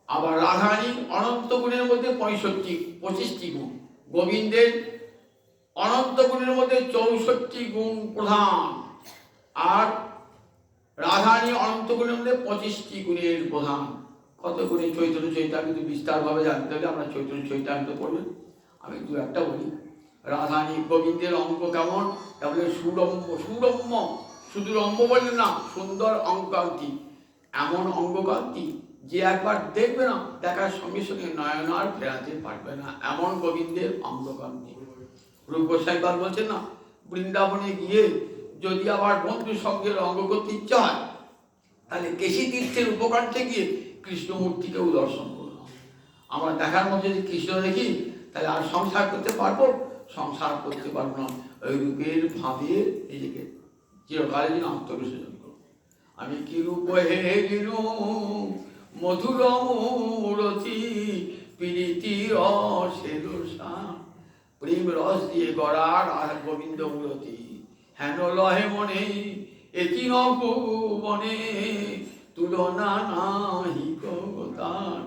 আবার রাধারানীর অনন্ত গুণের মধ্যে 25টি গুণ, গোবিন্দের অনন্ত গুণের মধ্যে 64 গুণ প্রধান, আর রাধারানী অনন্ত গুণের মধ্যে 25টি গুণের প্রধান। কত গুণে চৈতন্য চৈতামৃত বিস্তারভাবে জানতে হলে আমরা চৈতন্য চৈতামৃত পড়বেন। আমি দু একটা বলি। রাধারানী গোবিন্দের অঙ্গ কেমন? তাহলে সুরম্য, সুরম্য, শুধু রম্য বললেন না, সুন্দর অঙ্গকান্তি, এমন অঙ্গকান্তি যে একবার দেখবে না, দেখার সঙ্গে সঙ্গে নয়ন আর ফেরাতে পারবে না, এমন গোবিন্দের অঙ্গকান্তি। রূপ গোস্বামী বলছেন না, বৃন্দাবনে গিয়ে যদি আবার বন্ধু সঙ্গে অঙ্গ করতে ইচ্ছা হয়, তাহলে কেশী তীর্থের উপকণ্ঠে গিয়ে কৃষ্ণমূর্তিকেও দর্শন করলাম। আমরা দেখার মধ্যে যদি কৃষ্ণ দেখি, তাহলে আর সংসার করতে পারবো? সংসার করতে পারবো না। ওই রূপের ভাবে নিজেকে চিরকালের জন্য আত্মবিসর্জন করবো। আমি কি রূপ হে দিনু মধুর মূরতি, প্রীতি রসের সার, প্রেম রস দিয়ে গড়ার আর গোবিন্দ মূরতি, হেন লহে মনে এটি নভুবনে, তুলনা নাহি তার।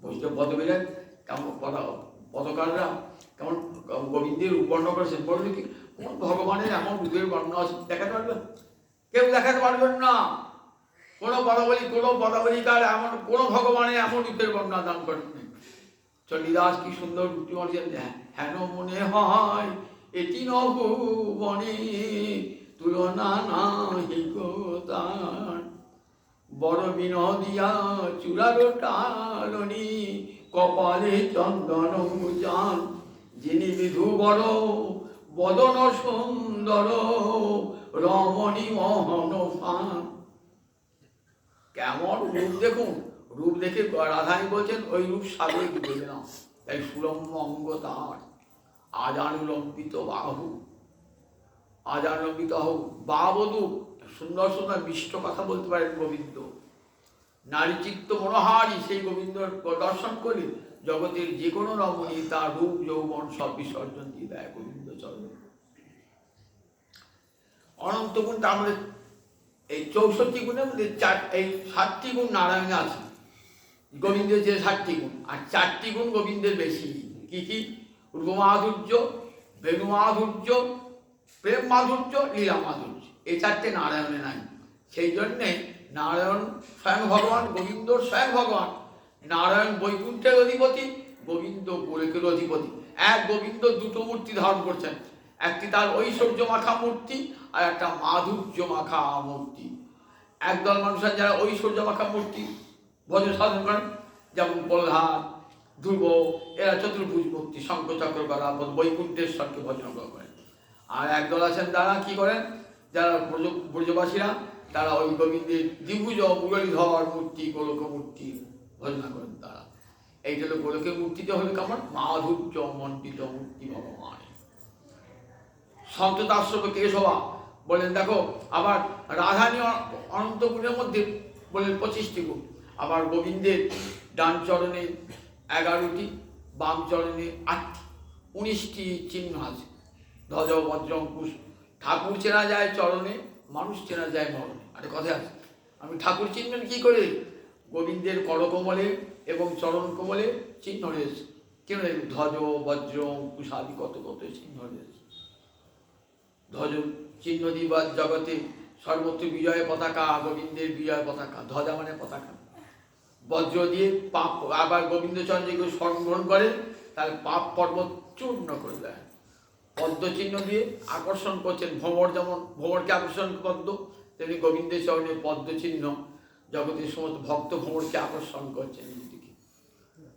বৈষ্ণব পদবীরা কেমন পদকাররা কেমন গোবিন্দের রূপ বর্ণনা করেছেন, বললে কি কোন ভগবানের এমন রূপের বর্ণনা আছে দেখাতে পারবেন? কেউ দেখাতে পারবেন না। কোনো পদাবলিকার এমন কোনো ভগবানের এমন রূপের বর্ণনা দান করেননি। চণ্ডীদাস কি সুন্দর রূপটি বলছেন, হেন মনে হয় এটি নভুবনে, তুলনা নাহি তার। বড় বিনোদিয়া চূড়ার টালনি, কপালে চন্দন মুচান, যিনি বিধু বড় বদন সুন্দর, রমণী মোহন ফান। কেমন রূপ দেখুন, রূপ দেখে রাধারানী বলছেন ওই রূপ সাধে ডুবে না। তাই সুরম্য অঙ্গ তাঁর, আজানুলম্বিত বাহু, আজানুলম্বিত বাহু, বাবধূ, সুন্দর সুন্দর মিষ্ট কথা বলতে পারেন গোবিন্দ। নারী চিত্ত মনোহারী সেই গোবিন্দ দর্শন করে জগতের যে কোনো রমণী তার রূপ যৌবন সব বিসর্জন দিয়ে দেয় গোবিন্দ চরণে। অনন্ত গুণ, তার মধ্যে এই 64 গুণের মধ্যে এই 7টি গুণ নারায়ণে আছে। গোবিন্দের যে 7টি গুণ, আর 4টি গুণ গোবিন্দের বেশি। কি কি? রূপমাধুর্য, বেণু মাধুর্য, প্রেম মাধুর্য, লীলা মাধুর্য। এই 4টে নারায়ণে নাই। সেই জন্যে নারায়ণ স্বয়ং ভগবান, গোবিন্দ স্বয়ং ভগবান। নারায়ণ বৈকুণ্ঠের অধিপতি, গোবিন্দ গোলকের অধিপতি। এক গোবিন্দ দুটো মূর্তি ধারণ করছেন, একটি তার ঐশ্বর্য মাখা মূর্তি আর একটা মাধুর্য মাখা মূর্তি। একদল মানুষ যারা ঐশ্বর্য মাখা মূর্তি ভজন সাধন করেন, যেমন প্রহ্লাদ, ধ্রুব, এরা চতুর্ভুজ মূর্তি, শঙ্খ চক্র গলা বৈকুণ্ঠেশ্বরকে ভজন করেন। আর একদল আছেন যারা কি করেন, যারা ব্রজবাসীরা, তারা ওই গোবিন্দের দ্বিভুজ মুরলীধর মূর্তি, গোলক মূর্তি ভজনা করেন তারা। এইটা হলো গোলকের মূর্তিতে হলো কেমন মাধুর্য মণ্ডিত মূর্তি ভগবান। সন্ততাশ্রম কেশবা বলেন, দেখো আবার রাধারানী অনন্ত গুণের মধ্যে বলেন 25টি গুণ। আবার গোবিন্দের ডান চরণে 11টি, বাম চরণে 8টি, 19টি চিহ্ন আছে। ধ্বজ বজ্র অঙ্কুশ। ঠাকুর চেনা যায় চরণে, মানুষ চেনা যায় মরণে। আরে কথা আছে, আমি ঠাকুর চিনবেন কি করে? গোবিন্দের করকমলে এবং চরণ কমলে চিহ্ন রয়েছে। কেন? ধ্বজ বজ্র অঙ্কুশ আদি কত কত চিহ্ন রয়েছে। ধ্বজ চিহ্ন দিবা জগতে সর্বত্র বিজয় পতাকা, গোবিন্দের বিজয় পতাকা। ধ্বজা মানে পতাকা। বজ্র দিয়ে পাপ, আবার গোবিন্দচরণ যে কেউ স্মরণ করে তাহলে পাপ পর্বত চূর্ণ করে দেয়। পদ্ম চিহ্ন দিয়ে আকর্ষণ করছেন, ভ্রমর যেমন ভ্রমরকে আকর্ষণ পদ্ম, তেমনি গোবিন্দের চরণে পদ্ম চিহ্ন জগতের সমস্ত ভক্ত ভ্রমরকে আকর্ষণ করছেন নিজেদিকে।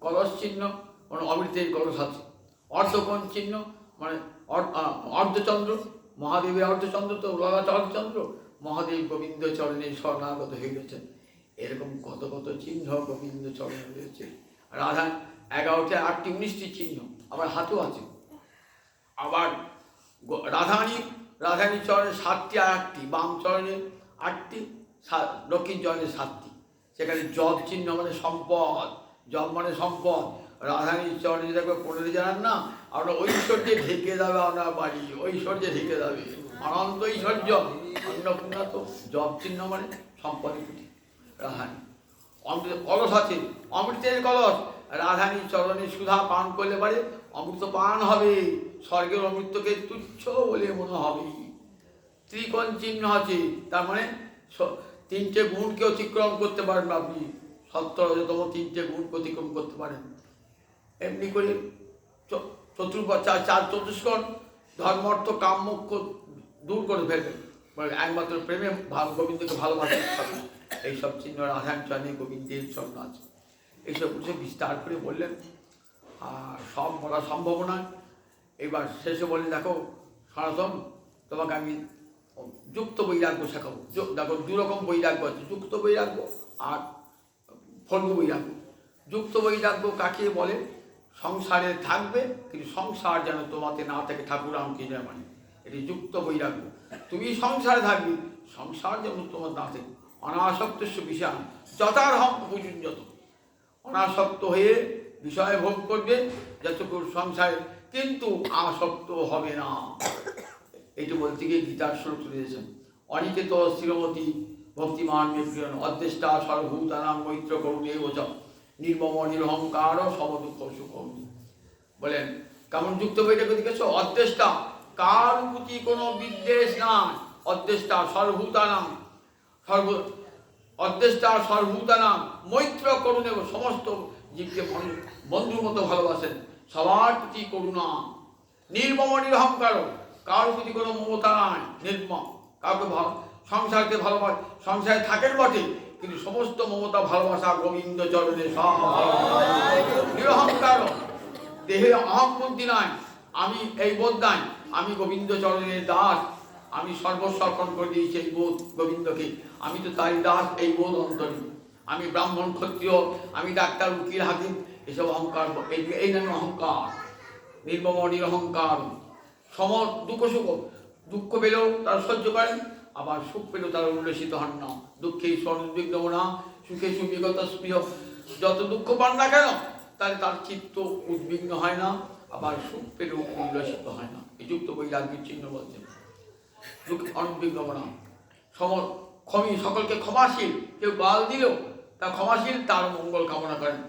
কলস চিহ্ন মানে অমৃতের কলস আছে। অর্ধকোণ চিহ্ন মানে অর্ধচন্দ্র, মহাদেবের অর্ধচন্দ্র তো ললাট অর্ধচন্দ্র, মহাদেব গোবিন্দ চরণে শরণাগত হয়ে গেছেন। এরকম কত কত চিহ্ন গোবিন্দ চরণে রয়েছে। রাধা 11টা 8টি 19টি চিহ্ন। আবার হাতেও আছে। আবার রাধারানী চরণে 7টি আর 8টি, বাম চরণে 8টি, দক্ষিণ চরণে 7টি। সেখানে জপ চিহ্ন মানে সম্পদ, জপ মানে সম্পদ। রাধারানীর চরণে দেখবে পড়লে জানান না, আপনার ঐশ্বর্যে ঢেকে যাবে, আপনার বাড়ি ঐশ্বর্যে ঢেকে যাবে, অনন্ত ঐশ্বর্য। অন্নপূর্ণা তো জপ চিহ্ন মানে সম্পদের কুটি। রাধারানী কলস আছে, অমৃতের কলস। রাধারানীর চরণে সুধা পান করলে পারে অমৃত পান হবে, স্বর্গের অমৃতকে তুচ্ছ বলে মনে হবে। ত্রিকোণ চিহ্ন আছে, তার মানে 3টে গুণকে অতিক্রম করতে পারেন আপনি, 70তম 3টে গুণকে অতিক্রম করতে পারেন। এমনি করে চতুষ্কোণ ধর্ম অর্থ কাম মোক্ষ দূর করে ফেলবেন, মানে একমাত্র প্রেমে গোবিন্দকে ভালোবাসে। এইসব চিহ্ন রাধারানী চরণে গোবিন্দের চরণ আছে। এইসব কিছু বিস্তার করে বললেন, আর সব বলা সম্ভব নয়। এবার শেষে বললেন, দেখো সনাতন, তোমাকে আমি যুক্ত বৈরাগ্য শেখাবো। দেখো 2 রকম বৈরাগ্য আছে, যুক্ত বৈরাগ্য আর ফল্গু বৈরাগ্য। যুক্ত বৈরাগ্য কাকে বলে? সংসারে থাকবে কিন্তু সংসার যেন তোমাতে না থাকে, ঠাকুর আমাকে মানে এটি যুক্ত বৈরাগ্য। তুমি সংসারে থাকবে, সংসার যেন তোমার না থাকে। অনাসক্ত বিষয় যথারহম পর্যন্ত, অনাসক্ত হয়ে বিষয় ভোগ করবে যতক্ষণ সংসারে, কিন্তু আসক্ত হবে না। এইটা বলতে গিয়ে গীতার শ্লোক তুলে দিয়েছেন। অনিকেত স্থিরমতি ভক্তিমান মেপ্রিয়ন অদ্দেষ্টা সর্বভূতানাং মৈত্র করুণে ওচ নির্মম নিরহংকার সমদুঃখ সুখ। বলেন কেমন যুক্ত বৈরাগ্য দেখেছ? অদ্দেষ্টা, কার প্রতি কোনো বিদ্বেষ নাই। অদ্দেষ্টা সর্বভূতানাং, অদ্দেষ্টা সর্বভূতানাং মৈত্র করুণে, সমস্ত জীবকে বন্ধুর মতো ভালোবাসেন, সবার প্রতি করুণা। নির্মম নিরহংকার, কারোর প্রতি কোনো মমতা নাই, নির্মম, কাউকে সংসারকে ভালোবাসে, সংসারে থাকেন বটে কিন্তু সমস্ত মমতা ভালোবাসা গোবিন্দ চরণে সব। নিরহংকার, দেহে অহং বুদ্ধি নাই, আমি এই বোধ নাই, আমি গোবিন্দ চরণের দাস, আমি সর্বস্ব অর্পণ করে দিয়েছি এই বোধ গোবিন্দকে, আমি তো তাই দাস, এই বোধ অন্তরী। আমি ব্রাহ্মণ ক্ষত্রিয়, আমি ডাক্তার উকিল হাকিম, এসব অহংকার, এই নামে অহংকার। নির্মম নিরহংকার, দুঃখ সুখ, দুঃখ পেলেও তারা সহ্য করেন, আবার সুখ পেলেও তারা উল্লসিত হন না। দুঃখে উদ্বিগ্ন না, সুখে সুবিগত স্পৃহ। যত দুঃখ পান না কেন তাহলে তার চিত্ত উদ্বিগ্ন হয় না, আবার সুখ পেলেও উল্লসিত হয় না। এই যুক্ত বৈরাগ্যের চিহ্ন বলছেন। দুঃখ অনুদ্বিগ্ন না, ক্ষমী, সকলকে ক্ষমাশীল, কেউ গাল দিল তা ক্ষমাশীল, তার মঙ্গল কামনা করেন।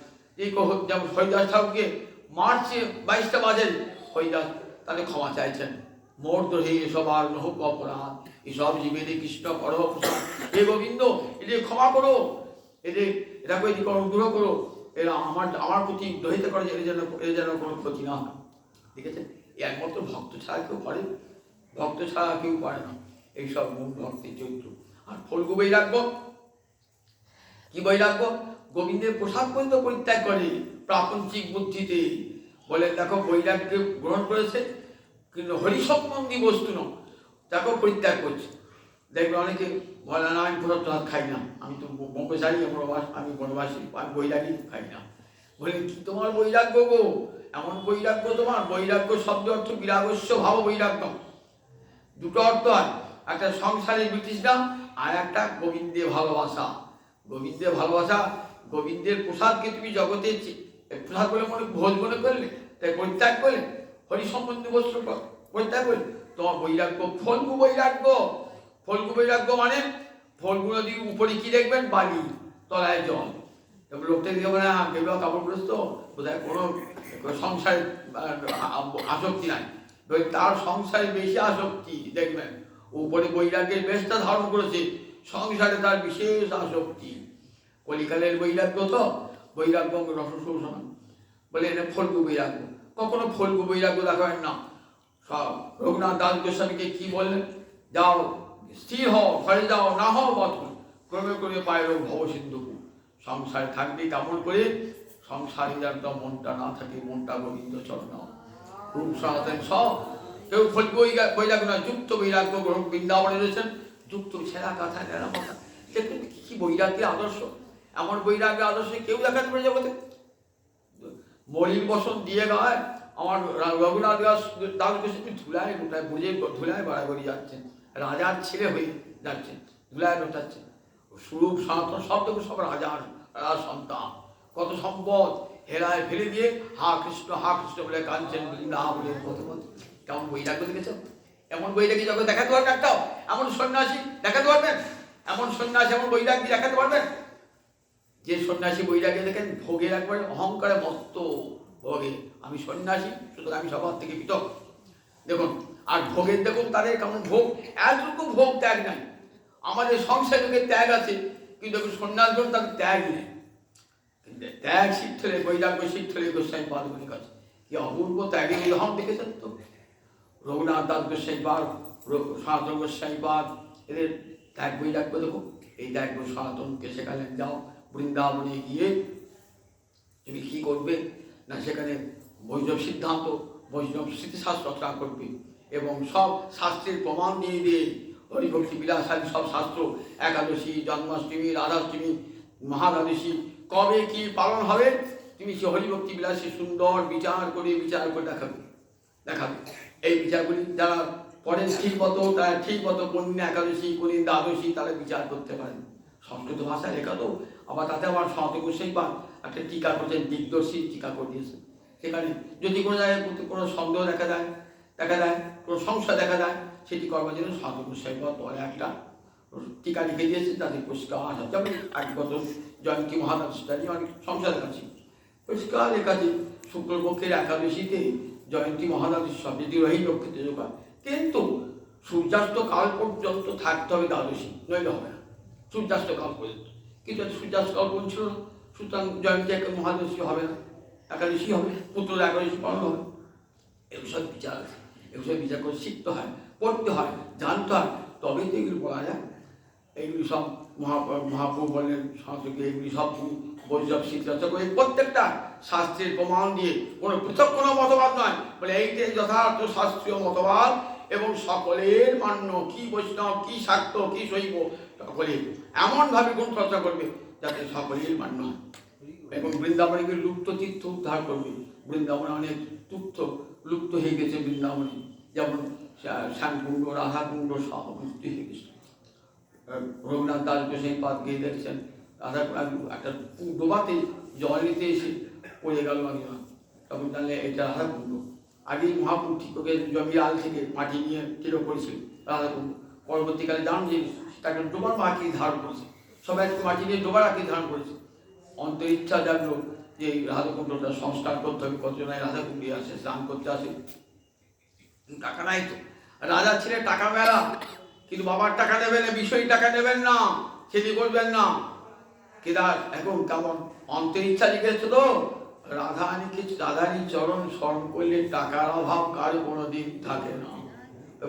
এই যেমন হরিদাস ঠাকুরকে মার্চে 22টা বাজে হরিদাস তাদের ক্ষমা চাইছেন। মোর দোহে এসব আর নহক অপরাধ, এসব জীবেদের কৃষ্ণ করো প্রসাদ। হে গোবিন্দ, এদের ক্ষমা করো, এটাকে এটি করো, দূর করো, এরা আমার প্রতি দহিত করে, এর যেন কোনো ক্ষতি না হয়। ঠিক আছে, একমাত্র ভক্ত ছাড়া কেউ করে, ভক্ত ছাড়া কেউ পারে না এইসব মূল ভক্তের চরিত্র। আর ফল্গু বৈরাগ্য, কি বৈরাগ্য? গোবিন্দের প্রসাদ পর্যন্ত পরিত্যাগ করে প্রাপঞ্চিক বুদ্ধিতে। বলে দেখো বৈরাগ্য গ্রহণ করেছে কিন্তু হরিসম্বন্ধী বস্তু ন, তাকেও পরিত্যাগ করছে। দেখবে অনেকে বলে না আমি প্রসাদ খাই না, আমি তো ব্রহ্মচারী, আমি বনবাসী, আমি বৈরাগী, খাই না। বলে কি তোমার বৈরাগ্য গো? এমন বৈরাগ্য তোমার? বৈরাগ্য শব্দ অর্থ বিরাগস্য ভাব বৈরাগ্য, দুটো অর্থ হয়, একটা সংসারের বিতৃষ্ণা আর একটা গোবিন্দের ভালোবাসা। গোবিন্দের ভালোবাসা, গোবিন্দের প্রসাদকে তুমি জগতে প্রসাদ বলে ভোজ মনে করলে, তাই পরিত্যাগ করলে, হরিসম্বন্ধী বস্ত্র পরিত্যাগ করলে, তোমার বৈরাগ্য ফল্গু বৈরাগ্য। ফল্গু বৈরাগ্য মানে ফল্গু নদীর উপরে কি দেখবেন? বালি, তলায় জল। তবে লোকটা দিয়ে বলে হ্যাঁ কেউ কাপড়গ্রস্ত, বোধহয় কোনো সংসারে আসক্তি নাই। তার সংসারে বেশি আসক্তি দেখবেন, উপরে বৈরাগ্যের বেশটা ধারণ করেছে, সংসারে তার বিশেষ আসক্তি। কলিকালের বৈরাগ্য তো বৈরাগ্য রসশোষণ বলে, এনে ফল্গু বৈরাগ্য। কখনো ফল্গু বৈরাগ্য দেখাবেন না। সব রঘুনাথ দাস গোস্বামীকে কি বললেন? যাও স্থির হও, ঘরে যাও, না হও বধ, ক্রমে ক্রমে পায়ের ভব সিন্ধু। সংসারে থাকবে কেমন করে? সংসারে যার মনটা না থাকে, মনটা গোবিন্দ চরণ রূপ সনাতন সব। কেউ ফল্গু বৈরাগ্য না, যুক্ত বৈরাগ্য গ্রহণ। বৃন্দাবনে রয়েছেন যুক্ত, ছেঁড়া কাঁথা নেড়া মাথা, দেখবেন কি বৈরাগ্যের আদর্শ। এমন বৈরাগ্যের আদর্শ কেউ দেখাতে পারে জগতে? মলিন বসন দিয়ে গায় আমার রঘুনাথ দাস গোস্বামী ধুলায় গোটায় বুঝে ধুলায় বাড়াবাড়ি যাচ্ছেন, রাজার ছেলে হয়ে যাচ্ছেন, ধুলায় লোটাচ্ছেন। স্বরূপ সনাতন শব্দকে সব রাজার সন্তান, কত সম্পদ হেরায় ফেলে দিয়ে হা কৃষ্ণ বলে কাঁদছেন বৃন্দাবনের কত কত। কেমন বৈরাগ্য দেখেছেন? এমন বৈরাগী যখন দেখাতে পারবেন একটাও? এমন সন্ন্যাসী দেখাতে পারবেন? এমন সন্ন্যাসী এমন বৈরাগ্য দেখাতে পারবেন? যে সন্ন্যাসী বৈরাগ্য দেখেন ভোগের একবারে অহংকারে মস্ত ভোগে, আমি সন্ন্যাসী সুতরাং আমি সবার থেকে পৃথক। দেখুন আর ভোগের দেখুন তাদের কেমন ভোগ, এতটুকু ভোগ ত্যাগ নাই। আমাদের সংসার যুগে ত্যাগ আছে, কিন্তু সন্ন্যাস গ্রহণ তাদের ত্যাগই নেই। ত্যাগ শিখতে হলে বৈরাগ্য শিখতে হলে গোস্বামী পাদগুলির কাছে কি অপূর্ব ত্যাগের উদাহরণ দেখেছেন তো। রঘুনাথ দাস গোস্বামী পাদ, সনাতন গোস্বামী পাদ, এদের ত্যাগ বৈরাগ্য দেখো। এই ত্যাগ সনাতনকে শেখালেন, যাও বৃন্দাবনে গিয়ে তুমি কী করবে না, সেখানে বৈষ্ণব সিদ্ধান্ত, বৈষ্ণব স্মৃতিশাস্ত্র রচনা করবে এবং সব শাস্ত্রের প্রমাণ দিয়ে দিয়ে হরিভক্তি বিলাসাদি সব শাস্ত্র, একাদশী, জন্মাষ্টমী, রাধাষ্টমী, মহাদ্বাদশী কবে কি পালন হবে তুমি সে হরিভক্তি বিলাসে সুন্দর বিচার করে দেখাবে। এই বিচারগুলি যারা পড়েন ঠিক মতো, তারা ঠিক মতো কোন একাদশী কোন দ্বাদশী তারা বিচার করতে পারেন। সংস্কৃত ভাষায় লেখা তো, আবার তাতে আমার সনাতন গোস্বামী পাদ একটা টিকা করছেন, দিগদর্শী টিকা করে দিয়েছেন। সেখানে যদি কোনো জায়গায় কোনো সন্দেহ দেখা যায়, কোনো সংশয় দেখা যায়, সেটি করবার জন্য সনাতন গোস্বামী পাদ বলে একটা টিকা লিখে দিয়েছে, তাদের পরিষ্কার আসা। যেমন একগত জয়ন্তী মহারাষ্ট্রানি অনেক সংশয় দেখাচ্ছি, পরিষ্কার লেখাছে শুক্লপক্ষের একাদশীতে জয়ন্তী মহারাজ শব্দটি রহি নক্ষত্রে যোগা, কিন্তু সূর্যাস্ত কাল পর্যন্ত থাকতে হবে দ্বাদশী, নইলে হবে না সূর্যাস্ত কাল পর্যন্ত। কিন্তু সূর্যাস্ত কাল পর্যন্ত ছিল না, সুতরাং জয়ন্তী একটা মহাদশী হবে না, একাদশী হবে, পুত্র একাদশী পালন হবে। এগুলো বিচার আছে, এগুলো বিচার করে শিখতে হয়, পড়তে হয়, জানতে হয়, তবেই তো এগুলো বলা যায়। এইগুলি সব মহাপ্রভু বললেন সংস্কৃতি, এগুলি সব বৈষ্ণব শিক্ষা করে প্রত্যেকটা শাস্ত্রের প্রমাণ দিয়ে কোনো পৃথক কোনো মতবাদ নয়, বলে এইটাই যথার্থ শাস্ত্রীয় মতবাদ এবং সকলের মান্য, কি বৈষ্ণব কি শাক্ত কি শৈব সকলে এমনভাবে গুণ চর্চা করবে যাতে সকলের মান্য হয়। এবং বৃন্দাবনকে লুপ্ত তীর্থ উদ্ধার করবে। বৃন্দাবনে অনেক তীর্থ লুপ্ত হয়ে গেছে বৃন্দাবনে, যেমন শ্যামকুণ্ড, রাধাকুণ্ড সব লুপ্ত হয়ে গেছে। রঘুনাথ দাস গোস্বামী পাদ গিয়ে দেখছেন রাধা একটা ডোবাতে জল নিতে এসে পড়ে গেল না, তখন জানলে এটা রাধাকুণ্ড। আগেই মহাপুর ঠিক করে জমিয়াল থেকে মাটি নিয়ে টেরো করেছিল রাধাকুণ্ড। পরবর্তীকালে জান যে তাকে ডোবার মাটি ধারণ করেছে, সবাই একটু মাটি নিয়ে ডোবার আঁকি ধারণ করেছে। অন্তর ইচ্ছা জানলো যে এই রাধাকুণ্ডটা সংস্কার করতে হবে। কতজনায় রাধাকুণ্ডে আসে, স্নান করতে আসে, টাকা নাই তো। রাজার ছেলে টাকা মেলা, কিন্তু বাবার টাকা নেবেন না, বিষয় টাকা নেবেন না, সেটি করবেন না। কেদার এখন কেমন অন্তর ইচ্ছা লিখেছে তো, রাধারানীর চরণ স্মরণ করলে টাকার অভাব কার কোনোদিন থাকে না।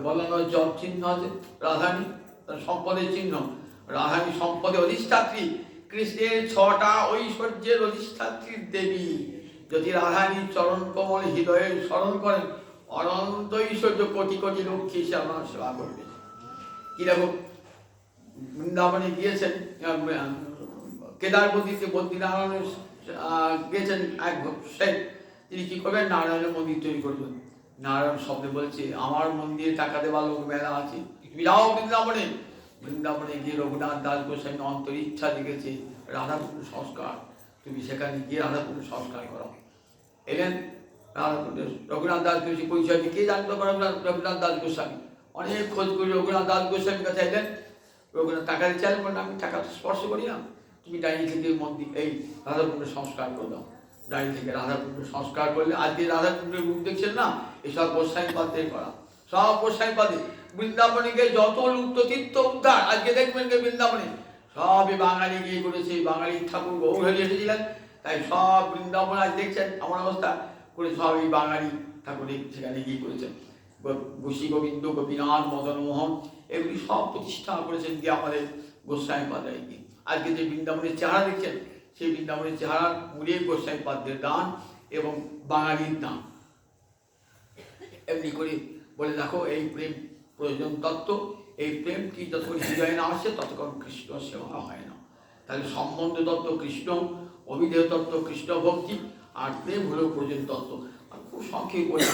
বলানো জপ চিহ্ন আছে রাধানী, তার সম্পদের চিহ্ন। রাধানী সম্পদের অধিষ্ঠাত্রী, কৃষ্ণের 6টা ঐশ্বর্যের অধিষ্ঠাত্রী দেবী। যদি রাধানীর চরণ কমল হৃদয়ে স্মরণ করেন, অনন্ত ঐশ্বর্য কোটি কোটি লক্ষ্মী সে আমার সেবা করবে। কিরকম বৃন্দাবনে গিয়েছেন, কেদারবতীতে বদ্রীনারায়ণ গিয়েছেন এক শেখ, তিনি কি করবেন, নারায়ণের মন্দির তৈরি করবেন। নারায়ণ শব্দে বলছে আমার মন্দিরে টাকা দেওয়া লোক মেলা আছে, তুমি যাও বৃন্দাবনে। বৃন্দাবনে গিয়ে রঘুনাথ দাস গোস্বামী অন্তর ইচ্ছা লিখেছে রাধাকুণ্ড সংস্কার, তুমি সেখানে গিয়ে রাধাকুণ্ড সংস্কার করো। এলেন রাধাকুণ্ডে, রঘুনাথ দাস গোস্বামী পরিচয় কে জানতে পারেন? রঘুনাথ দাস গোস্বামী অনেক খোঁজ করি রঘুনাথ দাস গোস্বামীর কাছে এলেন। রঘুনাথ টাকা দিতে চাইলেন, বললেন আমি টাকা স্পর্শ করি না, তুমি ডাইনি থেকে মন্দির এই রাধাকুণ্ড সংস্কার করে দাও। ডাইনি থেকে রাধাকুণ্ড সংস্কার করলে আজকে রাধাকুণ্ডের রূপ দেখছেন না, এসব গোস্বামী পাদের করা, সব গোস্বামী পাদে। বৃন্দাবনে গিয়ে যত লুপ্ত তীর্থ উদ্ধার আজকে দেখবেন যে বৃন্দাবনে সবই বাঙালি গিয়ে করেছে। বাঙালি ঠাকুর গৌর হয়ে এসেছিলেন, তাই সব বৃন্দাবন আজ দেখছেন এমন অবস্থা করে সবই বাঙালি ঠাকুর সেখানে গিয়ে করেছেন। বশী গোবিন্দ, গোপীনাথ, মদন মোহন এগুলি সব প্রতিষ্ঠা করেছেন গিয়ে আমাদের গোস্বামী পাদায় গিয়ে। আজকে যে বৃন্দাবনের চেহারা দেখছেন, সেই বৃন্দাবনের চেহারা মূলে গোস্বামী পাদের দান এবং বাঙালির দান। এমনি করে বলে দেখো এই প্রেম প্রয়োজন তত্ত্ব, এই প্রেমটি যতক্ষণ হৃদয়ে না আসে ততক্ষণ কৃষ্ণ সেবা হয় না। তাহলে সম্বন্ধ তত্ত্ব কৃষ্ণ, অভিধেয় তত্ত্ব কৃষ্ণ ভক্তি, আর প্রেম হলো প্রয়োজন তত্ত্ব। খুব সংক্ষেপ বলি,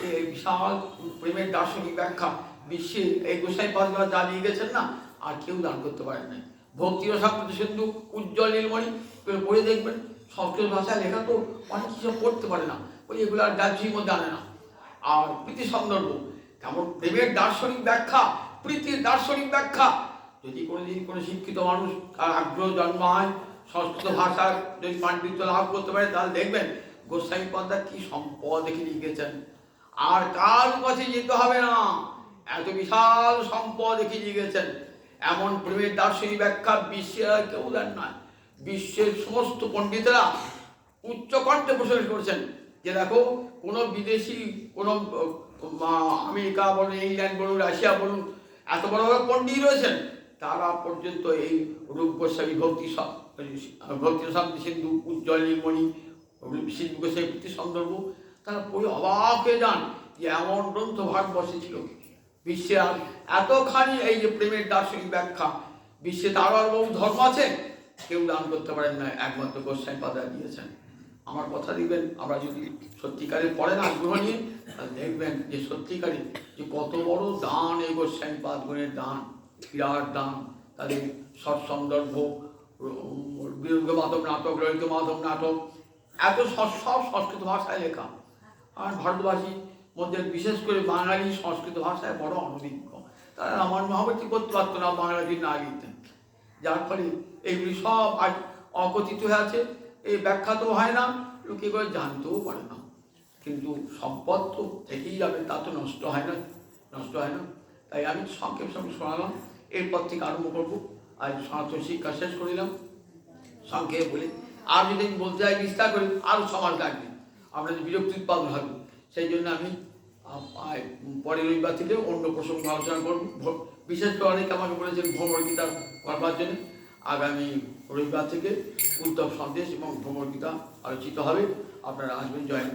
এই বিশাল প্রেমের দার্শনিক ব্যাখ্যা বিশ্বে এই গোসাইপাদ যা নিয়ে গেছেন না, আর কেউ দান করতে পারেন না। ভক্তি রসামৃত সিন্ধু, উজ্জ্বল নীলমণি পড়ে দেখবেন, সংস্কৃত ভাষায় লেখা তো অনেক কিছু পড়তে পারে না, বলি এগুলো আর গ্রাহ্যের মধ্যে আনে না। আর প্রীতি সন্দর্ভ, কেমন প্রেমের দার্শনিক ব্যাখ্যা, প্রীতির দার্শনিক ব্যাখ্যা। যদি কোনোদিন কোনো শিক্ষিত মানুষ তার আগ্রহ জন্মায়, সংস্কৃত ভাষার যদি পাণ্ডিত্য লাভ করতে পারে, তাহলে দেখবেন গোস্বামীপাদা কি সম্পদ দেখে লিখেছেন। আর কার কাছে যেতে হবে না, এত বিশাল সম্পদ দেখে লিখেছেন। এমন প্রেমের দার্শনিক ব্যাখ্যা বিশ্বের আর কেউ দেন না। বিশ্বের সমস্ত পণ্ডিতেরা উচ্চকণ্ঠে প্রশংসা করেছেন যে দেখো, কোনো বিদেশি, কোনো আমেরিকা বলুন, ইংল্যান্ড বলুন, রাশিয়া বলুন, এত বড় বড় পণ্ডিত রয়েছেন, তারা পর্যন্ত এই রূপ গোস্বামী ভক্তি রসামৃত সিন্ধু, উজ্জ্বল নীলমণি, সিন্ধু গোস্বামী প্রীতি সন্দর্ভ, তারা পড়ে অবাক হয়ে যান যে এমন গ্রন্থ ভারতবর্ষে ছিল। বিশ্বে আর এতখানি এই যে প্রেমের দার্শনিক ব্যাখ্যা, বিশ্বে তারও আর বহু ধর্ম আছে, কেউ দান করতে পারেন না, একমাত্র গোস্বামীপাদরা দিয়েছেন। আমার কথা দিবেন, আমরা যদি সত্যিকারে পড়েন আগ্রহ নিয়ে, দেখবেন যে সত্যিকারে যে কত বড় দান এই গোস্বামীপাদগণের দান, বিরাট দান। তাদের সৎসন্দর্ভ, বিরুদ্ধ মাধব নাটক, ললিত মাধব নাটক, এত সব সংস্কৃত ভাষায় লেখা। আর ভারতবাসীর মধ্যে বিশেষ করে বাঙালি সংস্কৃত ভাষায় বড় অনভিজ্ঞ, তারা রামায়ণ মহাভারত করতে পারতো না বাঙালি না লিখতেন, যার ফলে এইগুলি সব আজ অকথিত হয়ে আছে। এই ব্যাখ্যা তো হয় না, লোকে করে জানতেও পারে না। কিন্তু সম্পদ তো থেকেই যাবে, তা তো নষ্ট হয় না, নষ্ট হয় না। তাই আমি সংক্ষেপ শোনালাম, এরপর থেকে আরম্ভ করবো। আজ সনাতন শিক্ষা শেষ করিলাম সংক্ষেপ বলে। আর যদি আমি বলতে চাই বিস্তার করি, আরও সমাজ লাগবে, আপনাদের বিরক্তি উৎপাদন হবে। সেই জন্য আমি পরের রবিবার থেকে অন্য প্রসঙ্গ আলোচনা করব। বিশেষ করে অনেকে আমাকে বলেছেন ভ্রমর গীতা করবার জন্য। আগামী রবিবার থেকে উত্তম সন্দেশ এবং ভ্রমর গীতা আলোচিত হবে। আপনারা আসবেন, জয়েন্ট